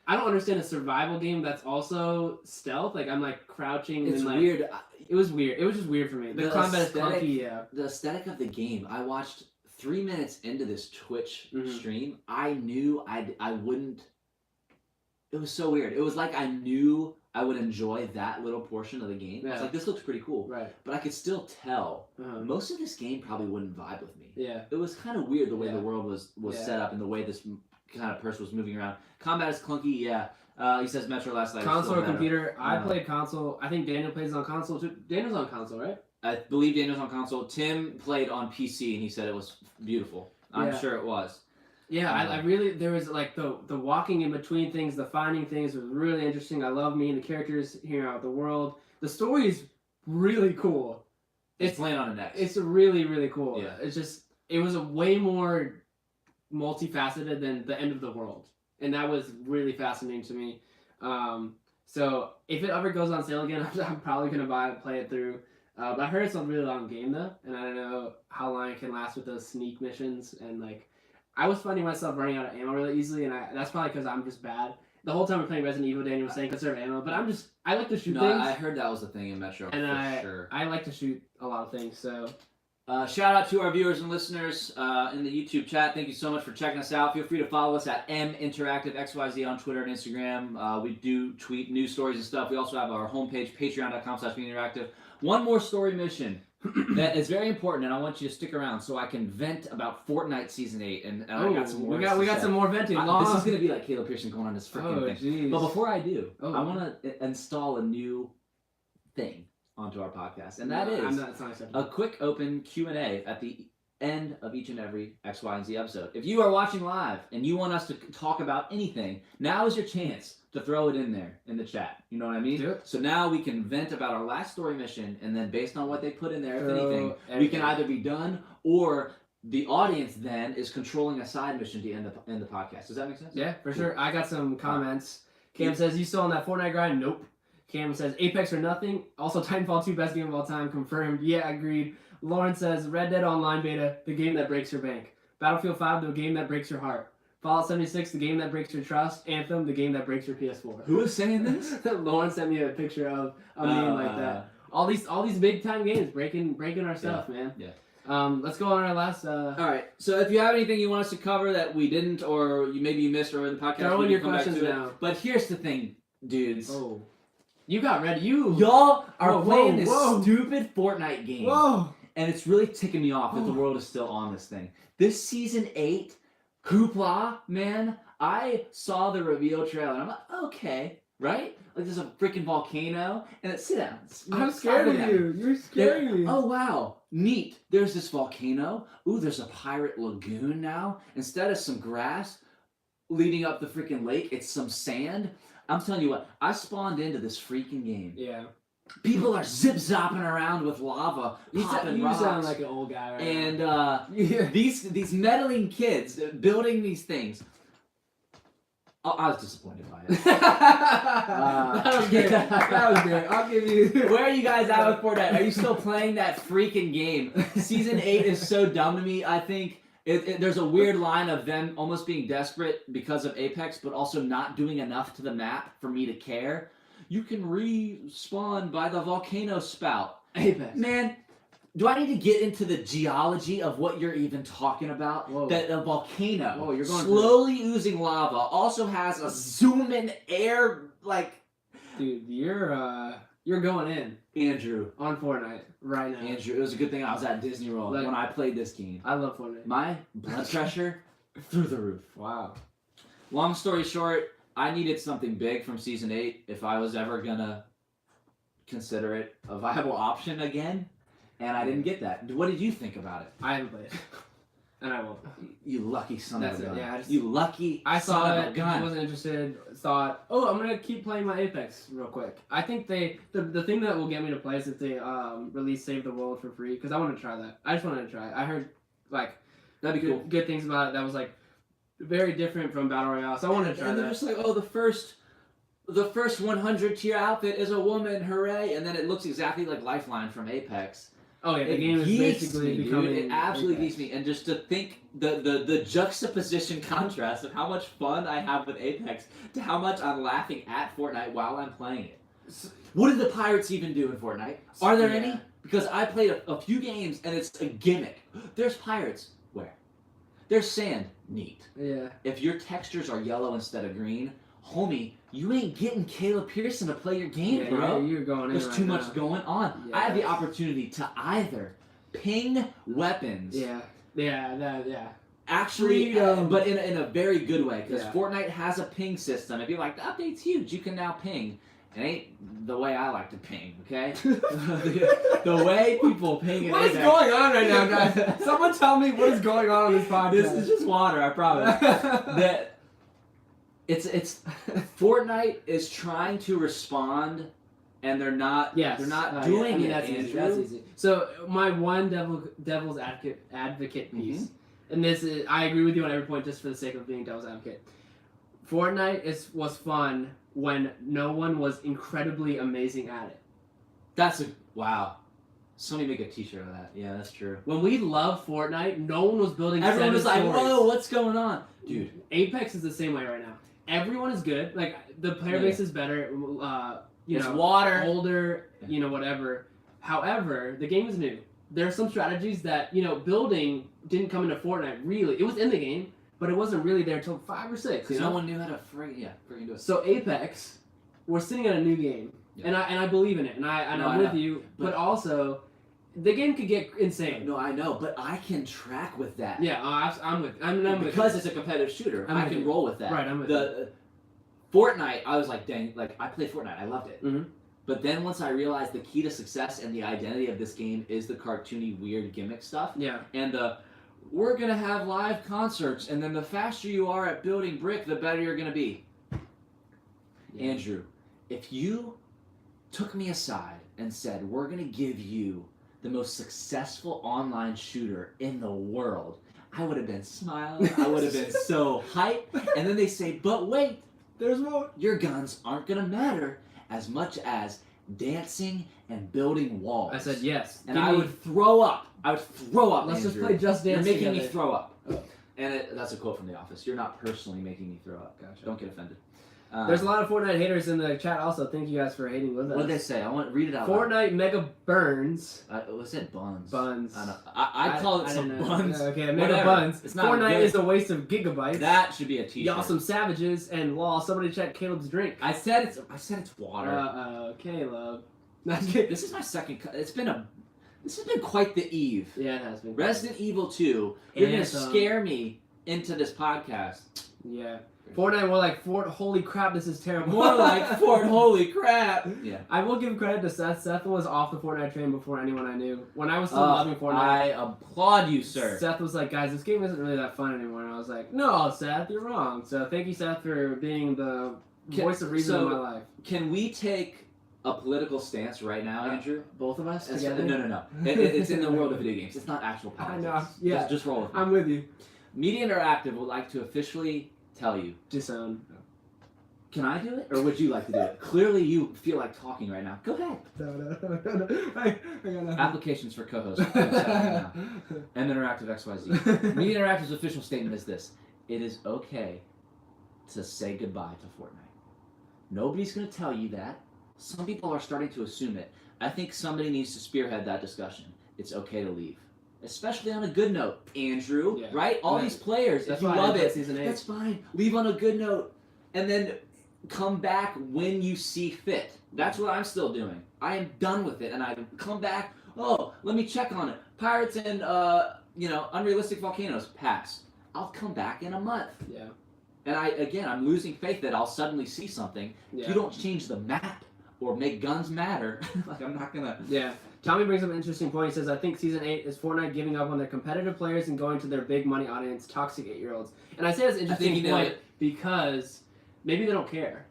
Speaker 2: I don't understand a survival game that's also stealth. Like, I'm, like, crouching.
Speaker 1: It's
Speaker 2: and,
Speaker 1: weird.
Speaker 2: It was weird. It was just weird for me. The combat is clunky, yeah.
Speaker 1: The aesthetic of the game, I watched 3 minutes into this Twitch stream, I knew I wouldn't. It was so weird. It was like I knew I would enjoy that little portion of the game. Yeah. I was like, this looks pretty cool.
Speaker 2: Right.
Speaker 1: But I could still tell most of this game probably wouldn't vibe with me.
Speaker 2: Yeah.
Speaker 1: It was kind of weird the way the world was set up and the way this kind of person was moving around. Combat is clunky, yeah. He says Metro last night.
Speaker 2: Console or computer? I played console. I think Daniel plays on console too. Daniel's on console, right?
Speaker 1: I believe Daniel's on console. Tim played on PC and he said it was beautiful. I'm sure it was.
Speaker 2: Yeah, I really, there was like the walking in between things, the finding things was really interesting. I love meeting the characters, hearing out the world. The story is really cool.
Speaker 1: It's playing on an X.
Speaker 2: It's really, really cool.
Speaker 1: Yeah.
Speaker 2: It's just, it was a way more multifaceted than the end of the world. And that was really fascinating to me. So if it ever goes on sale again, I'm probably going to buy it, play it through. But I heard it's a really long game though, and I don't know how long it can last with those sneak missions. And like, I was finding myself running out of ammo really easily, and that's probably because I'm just bad. The whole time we're playing Resident Evil, Daniel was saying conserve ammo, but I like to shoot things.
Speaker 1: I heard that was the thing in Metro for sure.
Speaker 2: I like to shoot a lot of things, so.
Speaker 1: Shout out to our viewers and listeners in the YouTube chat. Thank you so much for checking us out. Feel free to follow us at MInteractiveXYZ on Twitter and Instagram. We do tweet news stories and stuff. We also have our homepage, patreon.com/MediaInteractive. One more story mission that is very important, and I want you to stick around so I can vent about Fortnite Season 8. And I got some more.
Speaker 2: We got some more venting.
Speaker 1: This is going to be like Caleb Pearson going on this freaking thing.
Speaker 2: Geez.
Speaker 1: But before I do, I want to install a new thing onto our podcast, and that is a quick open Q&A at the end of each and every X, Y, and Z episode. If you are watching live and you want us to talk about anything, now is your chance to throw it in there in the chat. You know what I mean?
Speaker 2: Do it.
Speaker 1: So now we can vent about our last story mission, and then based on what they put in there, if anything, we can either be done, or the audience then is controlling a side mission to end the podcast. Does that make sense?
Speaker 2: Yeah, for sure. I got some comments. Cam says, you still on that Fortnite grind? Nope. Cam says, Apex or nothing. Also, Titanfall 2, best game of all time. Confirmed. Yeah, agreed. Lauren says, Red Dead Online beta, the game that breaks your bank. Battlefield 5, the game that breaks your heart. Fallout 76, the game that breaks your trust. Anthem, the game that breaks your PS4.
Speaker 1: Who is saying this?
Speaker 2: Lauren sent me a picture of a meme like that. All these big time games breaking our stuff, man.
Speaker 1: Yeah.
Speaker 2: Let's go on our last.
Speaker 1: All right. So if you have anything you want us to cover that we didn't, or you missed earlier in the podcast,
Speaker 2: throw in your questions now.
Speaker 1: But here's the thing, dudes.
Speaker 2: Oh, you got ready.
Speaker 1: Y'all are playing this stupid Fortnite game.
Speaker 2: Whoa.
Speaker 1: And it's really ticking me off that the world is still on this thing. This season 8, hoopla, man. I saw the reveal trailer and I'm like, okay, right? Like there's a freaking volcano, and sit down.
Speaker 2: I'm scared of you. You're scaring me.
Speaker 1: Oh wow, neat. There's this volcano. Ooh, there's a pirate lagoon now. Instead of some grass leading up the freaking lake, it's some sand. I'm telling you what, I spawned into this freaking game.
Speaker 2: Yeah.
Speaker 1: People are zip-zopping around with lava, popping rocks.
Speaker 2: You sound like an old guy right
Speaker 1: and
Speaker 2: now.
Speaker 1: these meddling kids building these things. I was disappointed by it.
Speaker 2: That was good. That was good. I'll give you.
Speaker 1: Where are you guys at with Fortnite? Are you still playing that freaking game? Season 8 is so dumb to me. I think there's a weird line of them almost being desperate because of Apex, but also not doing enough to the map for me to care. You can respawn by the volcano spout.
Speaker 2: Apex.
Speaker 1: Man, do I need to get into the geology of what you're even talking about?
Speaker 2: Whoa.
Speaker 1: That a volcano
Speaker 2: Whoa, you're going
Speaker 1: slowly oozing lava also has a zoom-in air, like...
Speaker 2: Dude, you're going in.
Speaker 1: Andrew.
Speaker 2: On Fortnite right now.
Speaker 1: Andrew, it was a good thing I was at Disney World when I played this game.
Speaker 2: I love Fortnite.
Speaker 1: My blood pressure through the roof.
Speaker 2: Wow.
Speaker 1: Long story short, I needed something big from Season 8 if I was ever gonna consider it a viable option again, and I didn't get that. What did you think about it?
Speaker 2: I haven't played it. And I won't.
Speaker 1: You lucky son of a gun.
Speaker 2: Yeah,
Speaker 1: you lucky
Speaker 2: I saw
Speaker 1: son
Speaker 2: it,
Speaker 1: of a gun.
Speaker 2: wasn't interested, thought, oh, I'm going to keep playing my Apex real quick. I think the thing that will get me to play is if they release Save the World for free, because I want to try that. I just wanted to try it. I heard, like,
Speaker 1: that'd be cool.
Speaker 2: Good things about it that was, like, very different from Battle Royale, so I wanted to try that.
Speaker 1: And they're just like, oh, the first 100 tier outfit is a woman, hooray! And then it looks exactly like Lifeline from Apex.
Speaker 2: Oh yeah, the game is basically becoming...
Speaker 1: It absolutely geeks me. And just to think the juxtaposition contrast of how much fun I have with Apex to how much I'm laughing at Fortnite while I'm playing it. What do the pirates even do in Fortnite? Are there any? Because I played a few games and it's a gimmick. There's pirates. Where? There's sand. Neat.
Speaker 2: Yeah.
Speaker 1: If your textures are yellow instead of green, homie, you ain't getting Caleb Pearson to play your game, bro.
Speaker 2: You're going in.
Speaker 1: There's too much going on.
Speaker 2: Yes.
Speaker 1: I have the opportunity to either ping weapons.
Speaker 2: Yeah.
Speaker 1: Actually, but in a very good way, because
Speaker 2: Yeah.
Speaker 1: Fortnite has a ping system. If you're like, the update's huge, you can now ping. It ain't the way I like to ping, okay? the way people ping.
Speaker 2: What is going on right now, guys? Someone tell me what is going on this podcast.
Speaker 1: This is just water, I promise. That it's Fortnite is trying to respond, and they're not.
Speaker 2: Yes.
Speaker 1: They're not doing it.
Speaker 2: That's
Speaker 1: Andrew.
Speaker 2: easy. That's easy. So my one devil's advocate piece, and this is I agree with you on every point, just for the sake of being devil's advocate. Fortnite was fun when no one was incredibly amazing at it.
Speaker 1: Wow. Somebody make a t-shirt of that. Yeah, that's true.
Speaker 2: When we loved Fortnite, no one was building.
Speaker 1: Everyone was like,
Speaker 2: stories.
Speaker 1: "Whoa, what's going on, dude?"
Speaker 2: Apex is the same way right now. Everyone is good. Like the player base is better.
Speaker 1: There's water,
Speaker 2: older, whatever. However, the game is new. There are some strategies that building didn't come into Fortnite. Really, it was in the game, but it wasn't really there until 5 or 6.
Speaker 1: Because no one knew how to freaking do it.
Speaker 2: So Apex, we're sitting at a new game, and I believe in it, and I'm with you. But also, the game could get insane.
Speaker 1: No, I know, but I can track with that.
Speaker 2: Yeah, I'm with.
Speaker 1: Because it's a competitive shooter, I can roll with that.
Speaker 2: Right, I'm with you.
Speaker 1: Fortnite, I was like, dang, like I played Fortnite, I loved it.
Speaker 2: Mm-hmm.
Speaker 1: But then once I realized the key to success and the identity of this game is the cartoony, weird gimmick stuff.
Speaker 2: Yeah.
Speaker 1: And we're gonna have live concerts, and then the faster you are at building brick, the better you're gonna be. Yeah. Andrew, if you took me aside and said, we're gonna give you the most successful online shooter in the world, I would have been smiling. I would have been so hyped. And then they say, but wait, there's more. Your guns aren't gonna matter as much as dancing and building walls.
Speaker 2: I said yes.
Speaker 1: And I would throw up.
Speaker 2: Let's
Speaker 1: Andrew.
Speaker 2: just play Just Dance.
Speaker 1: You're making
Speaker 2: together.
Speaker 1: me throw up. And that's a quote from The Office. You're not personally making me throw up.
Speaker 2: Gotcha.
Speaker 1: Don't get offended.
Speaker 2: There's a lot of Fortnite haters in the chat also. Thank you guys for hating with us.
Speaker 1: What did they say? I want to read it out
Speaker 2: Fortnite Mega Burns.
Speaker 1: What's it? Buns.
Speaker 2: Buns.
Speaker 1: I call it some buns.
Speaker 2: Okay, Mega Buns.
Speaker 1: It's not
Speaker 2: Fortnite
Speaker 1: good.
Speaker 2: is a waste of gigabytes.
Speaker 1: That should be a t-shirt.
Speaker 2: Y'all some savages. And law. Somebody check Caleb's drink.
Speaker 1: I said it's water.
Speaker 2: Caleb.
Speaker 1: This is my second. This has been quite the eve.
Speaker 2: Yeah, it has been.
Speaker 1: Resident Evil 2. You're gonna
Speaker 2: Anthem.
Speaker 1: scare me into this podcast.
Speaker 2: Yeah. Fortnite, more like Fort. Holy crap, this is terrible.
Speaker 1: More like Fort. Holy crap. Yeah.
Speaker 2: I will give credit to Seth. Seth was off the Fortnite train before anyone I knew. When I was still loving Fortnite,
Speaker 1: I applaud you, sir.
Speaker 2: Seth was like, guys, this game isn't really that fun anymore. And I was like, no, Seth, you're wrong. So thank you, Seth, for being the voice of reason in my life.
Speaker 1: Can we take a political stance right now, Andrew?
Speaker 2: Both of us
Speaker 1: It's,
Speaker 2: together?
Speaker 1: no. It's in the world of video games. It's not actual politics.
Speaker 2: I know. Yeah.
Speaker 1: Just roll with me.
Speaker 2: I'm with you.
Speaker 1: Media Interactive would like to officially tell you.
Speaker 2: Disown.
Speaker 1: Can I do it, or would you like to do it? Clearly, you feel like talking right now. Go ahead.
Speaker 2: No. I got
Speaker 1: Applications for co-host. M Interactive XYZ. Media Interactive's official statement is this: it is okay to say goodbye to Fortnite. Nobody's going to tell you that. Some people are starting to assume it. I think somebody needs to spearhead that discussion. It's okay to leave. Especially on a good note, Andrew,
Speaker 2: Yeah.
Speaker 1: right? All these players,
Speaker 2: That's
Speaker 1: if you
Speaker 2: why I
Speaker 1: love
Speaker 2: put
Speaker 1: it,
Speaker 2: Season 8.
Speaker 1: that's fine. Leave on a good note. And then come back when you see fit. That's what I'm still doing. I am done with it, and I come back. Oh, let me check on it. Pirates and unrealistic volcanoes passed. I'll come back in a month.
Speaker 2: Yeah.
Speaker 1: And I'm losing faith that I'll suddenly see something.
Speaker 2: Yeah.
Speaker 1: If you don't change the map or make guns matter, like I'm not gonna.
Speaker 2: Yeah. Tommy brings up an interesting point. He says, I think Season 8 is Fortnite giving up on their competitive players and going to their big money audience, toxic 8-year-olds. And I say that's an interesting point because maybe they don't care.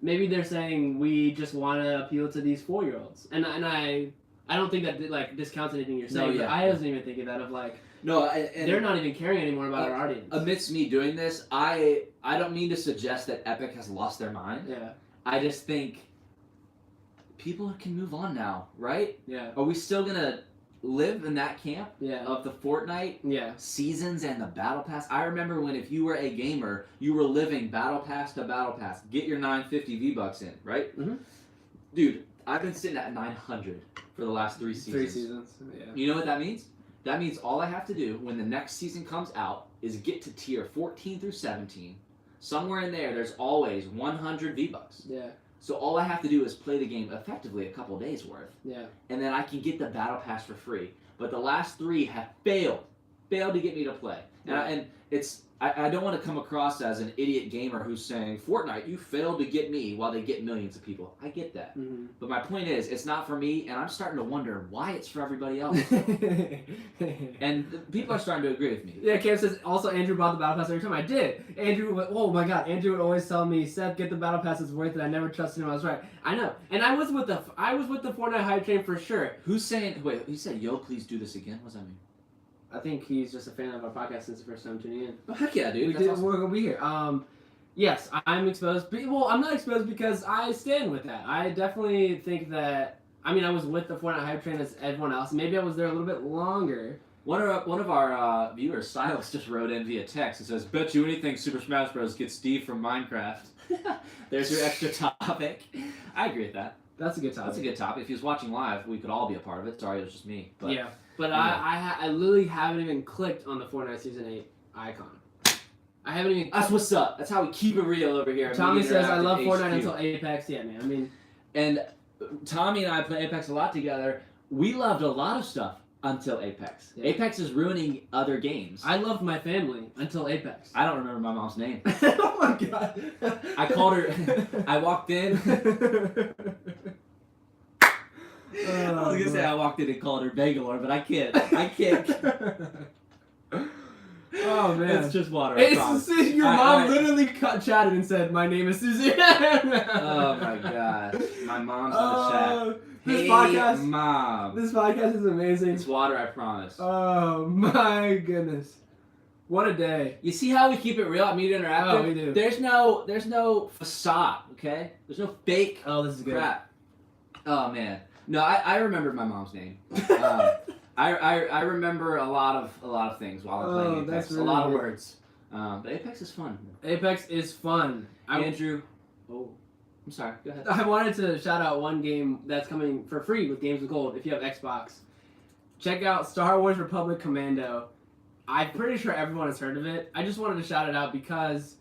Speaker 2: Maybe they're saying we just want to appeal to these 4-year-olds. And I don't think that like discounts anything you're saying.
Speaker 1: No, yeah.
Speaker 2: But I wasn't even thinking that of like
Speaker 1: And
Speaker 2: they're not even caring anymore about our audience.
Speaker 1: Amidst me doing this, I don't mean to suggest that Epic has lost their mind.
Speaker 2: Yeah.
Speaker 1: I just think people can move on now, right?
Speaker 2: Yeah.
Speaker 1: Are we still gonna live in that camp
Speaker 2: Yeah.
Speaker 1: of the Fortnite
Speaker 2: Yeah.
Speaker 1: seasons and the Battle Pass? I remember when if you were a gamer, you were living Battle Pass to Battle Pass. Get your 950 V-Bucks in, right?
Speaker 2: Mhm.
Speaker 1: Dude, I've been sitting at 900 for the last 3 seasons.
Speaker 2: 3 seasons. Yeah.
Speaker 1: You know what that means? That means all I have to do when the next season comes out is get to tier 14 through 17. Somewhere in there, there's always 100 V-Bucks.
Speaker 2: Yeah.
Speaker 1: So all I have to do is play the game effectively a couple days worth.
Speaker 2: Yeah.
Speaker 1: And then I can get the Battle Pass for free. But the last 3 have failed to get me to play. And I don't want to come across as an idiot gamer who's saying, Fortnite, you failed to get me, while they get millions of people. I get that.
Speaker 2: Mm-hmm.
Speaker 1: But my point is, it's not for me, and I'm starting to wonder why it's for everybody else. And people are starting to agree with me.
Speaker 2: Yeah, Cam says, also Andrew bought the Battle Pass every time. I did. Oh my god, Andrew would always tell me, Seth, get the Battle Pass, it's worth it. I never trusted him, I was right. I know. And I was with the Fortnite hype train for sure.
Speaker 1: Who's saying, wait, he said, yo, please do this again? What does that mean?
Speaker 2: I think he's just a fan of our podcast since the first time tuning in.
Speaker 1: Oh, heck yeah, dude.
Speaker 2: We're going to be here. Yes, I'm exposed. Well, I'm not exposed because I stand with that. I definitely think that, I was with the Fortnite hype train as everyone else. Maybe I was there a little bit longer.
Speaker 1: One of our viewers, Silas, just wrote in via text. It says, bet you anything Super Smash Bros. Gets Steve from Minecraft. There's your extra topic. I agree with that.
Speaker 2: That's a good topic.
Speaker 1: That's a good topic. If he was watching live, we could all be a part of it. Sorry, it was just me. But,
Speaker 2: yeah. But I literally haven't even clicked on the Fortnite Season 8 icon. I haven't even...
Speaker 1: That's what's up. That's how we keep it real over here.
Speaker 2: Tommy says, I love Fortnite
Speaker 1: HQ.
Speaker 2: until Apex. Yeah, man.
Speaker 1: And Tommy and I play Apex a lot together. We loved a lot of stuff until Apex. Yeah. Apex is ruining other games.
Speaker 2: I loved my family until Apex.
Speaker 1: I don't remember my mom's name.
Speaker 2: Oh my god.
Speaker 1: I called her... I walked in... I was gonna say I walked in and called her Bangalore, but I can't.
Speaker 2: Oh man,
Speaker 1: it's just water.
Speaker 2: Your mom literally chatted and said, "My name is Susie."
Speaker 1: Oh my gosh, my mom's in the chat. Hey, Mom.
Speaker 2: This podcast is amazing.
Speaker 1: It's water, I promise.
Speaker 2: Oh my goodness, what a day!
Speaker 1: You see how we keep it real at Media Interactive?
Speaker 2: Oh, we do.
Speaker 1: There's no facade, okay? There's no fake.
Speaker 2: Oh, this is good.
Speaker 1: Crap. Oh man. No, I remembered my mom's name. I remember a lot of things while I'm playing Apex.
Speaker 2: That's really
Speaker 1: a lot of
Speaker 2: good.
Speaker 1: words. But Apex is fun.
Speaker 2: Apex is fun.
Speaker 1: Andrew. Oh, I'm sorry. Go ahead.
Speaker 2: I wanted to shout out one game that's coming for free with Games with Gold if you have Xbox. Check out Star Wars Republic Commando. I'm pretty sure everyone has heard of it. I just wanted to shout it out because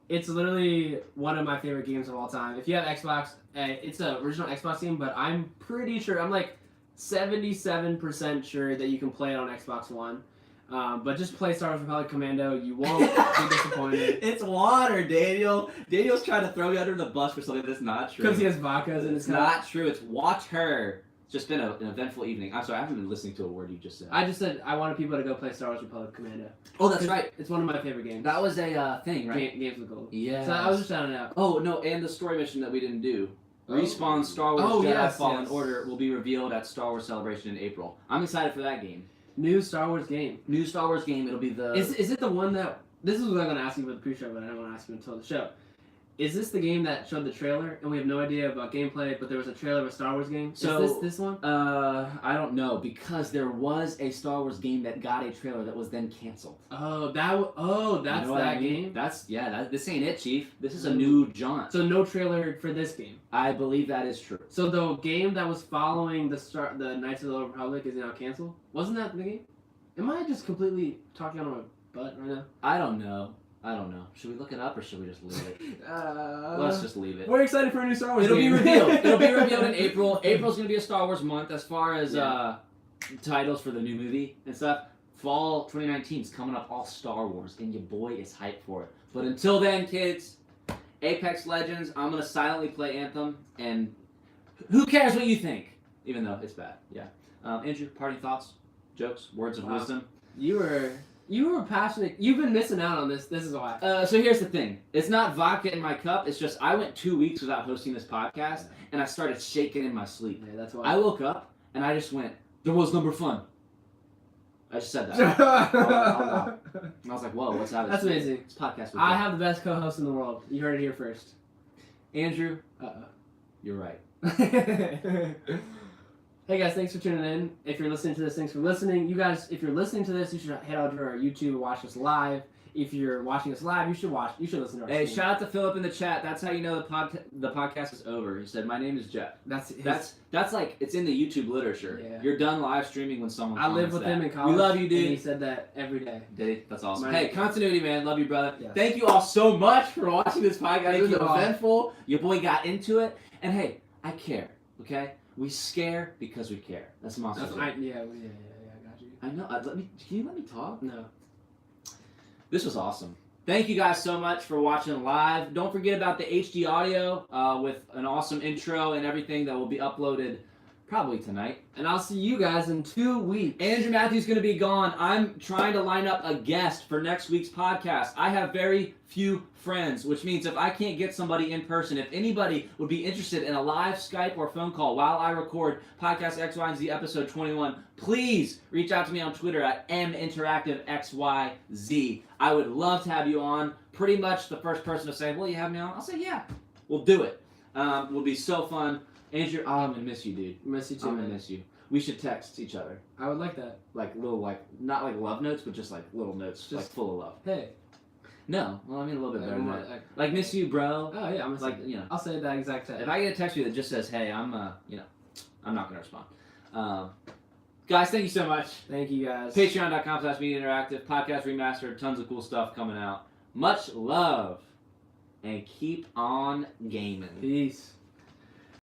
Speaker 2: it's literally one of my favorite games of all time. If you have Xbox, it's an original Xbox game, but I'm pretty sure, I'm like 77% sure that you can play it on Xbox One. But just play Star Wars Republic Commando. You won't be disappointed.
Speaker 1: It's water, Daniel. Daniel's trying to throw you under the bus for something that's not true.
Speaker 2: Because he has vodkas in his cup.
Speaker 1: Not true. It's watch her. It's just been an eventful evening. I'm sorry, I haven't been listening to a word you just said.
Speaker 2: I just said I wanted people to go play Star Wars Republic Commando.
Speaker 1: Oh, that's right.
Speaker 2: It's one of my favorite games.
Speaker 1: That was a thing, right?
Speaker 2: Games with Gold.
Speaker 1: Yeah.
Speaker 2: So I was just shouting it out.
Speaker 1: Oh, no, and the story mission that we didn't do.
Speaker 2: Oh.
Speaker 1: Respawn Star Wars Jedi Fallen
Speaker 2: yes.
Speaker 1: Order will be revealed at Star Wars Celebration in April. I'm excited for that game.
Speaker 2: New Star Wars game.
Speaker 1: New Star Wars game. It'll be the...
Speaker 2: Is it the one that... This is what I'm going to ask you for the pre-show, but I don't want to ask you until the show. Is this the game that showed the trailer, and we have no idea about gameplay, but there was a trailer of a Star Wars game?
Speaker 1: So,
Speaker 2: is this one?
Speaker 1: I don't know, because there was a Star Wars game that got a trailer that was then canceled.
Speaker 2: Oh, that's
Speaker 1: You know what
Speaker 2: that
Speaker 1: I mean?
Speaker 2: game?
Speaker 1: This ain't it, Chief. This is a new jaunt.
Speaker 2: So no trailer for this game.
Speaker 1: I believe that is true.
Speaker 2: So the game that was following the Knights of the Old Republic is now canceled? Wasn't that the game? Am I just completely talking out of my butt right now?
Speaker 1: I don't know. Should we look it up or should we just leave it? Let's just leave it.
Speaker 2: We're excited for a new Star Wars
Speaker 1: It'll
Speaker 2: game.
Speaker 1: be revealed. It'll be revealed in April. April's going to be a Star Wars month as far as titles for the new movie and stuff. Fall 2019 is coming up all Star Wars, and your boy is hyped for it. But until then, kids, Apex Legends, I'm going to silently play Anthem, and who cares what you think? Even though it's bad. Yeah. Andrew, parting thoughts, jokes, words of wisdom?
Speaker 2: You were passionate. You've been missing out on this. This is why.
Speaker 1: So here's the thing. It's not vodka in my cup. It's just I went 2 weeks without hosting this podcast, and I started shaking in my sleep.
Speaker 2: Yeah, that's why.
Speaker 1: I woke up, and I just went, the world's number fun. I just said that. And I was like, whoa, what's happening?
Speaker 2: That's amazing.
Speaker 1: This podcast was
Speaker 2: I
Speaker 1: good.
Speaker 2: have the best co-host in the world. You heard it here first.
Speaker 1: Andrew, you're right.
Speaker 2: Hey guys, thanks for tuning in. If you're listening to this, thanks for listening. You guys, if you're listening to this, you should head over to our YouTube and watch us live. If you're watching us live, you should listen to our
Speaker 1: Hey,
Speaker 2: stream.
Speaker 1: shout out to Philip in the chat. That's how you know the podcast is over. He said, "My name is Jeff." That's like it's in the YouTube literature.
Speaker 2: Yeah.
Speaker 1: You're done live streaming when someone.
Speaker 2: I lived with him in college.
Speaker 1: We love you, dude.
Speaker 2: And he said that every day.
Speaker 1: Did he? That's awesome.
Speaker 2: My-
Speaker 1: Hey, continuity, man. Love you, brother.
Speaker 2: Yes.
Speaker 1: Thank you all so much for watching this podcast.
Speaker 2: Thank
Speaker 1: It was
Speaker 2: you all.
Speaker 1: eventful. Your boy got into it, and hey, I care. Okay, we scare because we care. That's Monster.
Speaker 2: I got you.
Speaker 1: I know. Can you let me talk?
Speaker 2: No.
Speaker 1: This was awesome. Thank you guys so much for watching live. Don't forget about the HD audio with an awesome intro and everything that will be uploaded probably tonight.
Speaker 2: And I'll see you guys in 2 weeks.
Speaker 1: Andrew Matthews going to be gone. I'm trying to line up a guest for next week's podcast. I have very few friends, which means if I can't get somebody in person, if anybody would be interested in a live Skype or phone call while I record Podcast X, Y, and Z episode 21, please reach out to me on Twitter at MInteractiveXYZ. I would love to have you on. Pretty much the first person to say, will you have me on? I'll say, yeah, we'll do it. Will be so fun. Andrew, I'm going to miss you, dude.
Speaker 2: Miss you too,
Speaker 1: I'm going
Speaker 2: man.
Speaker 1: to miss you. We should text each other.
Speaker 2: I would like that.
Speaker 1: Like little, not like love notes, but just like little notes, just like full of love.
Speaker 2: Hey.
Speaker 1: No, well, I mean a little bit better than that.
Speaker 2: Like,
Speaker 1: Like miss you, bro.
Speaker 2: oh yeah, I'm
Speaker 1: Like, you know.
Speaker 2: I'll say that exact time.
Speaker 1: If I get a text you that just says, "Hey, I'm I'm not gonna respond." Guys, thank you so much.
Speaker 2: Thank you guys.
Speaker 1: Patreon.com/Media Interactive podcast remastered, tons of cool stuff coming out. Much love, and keep on gaming.
Speaker 2: Peace.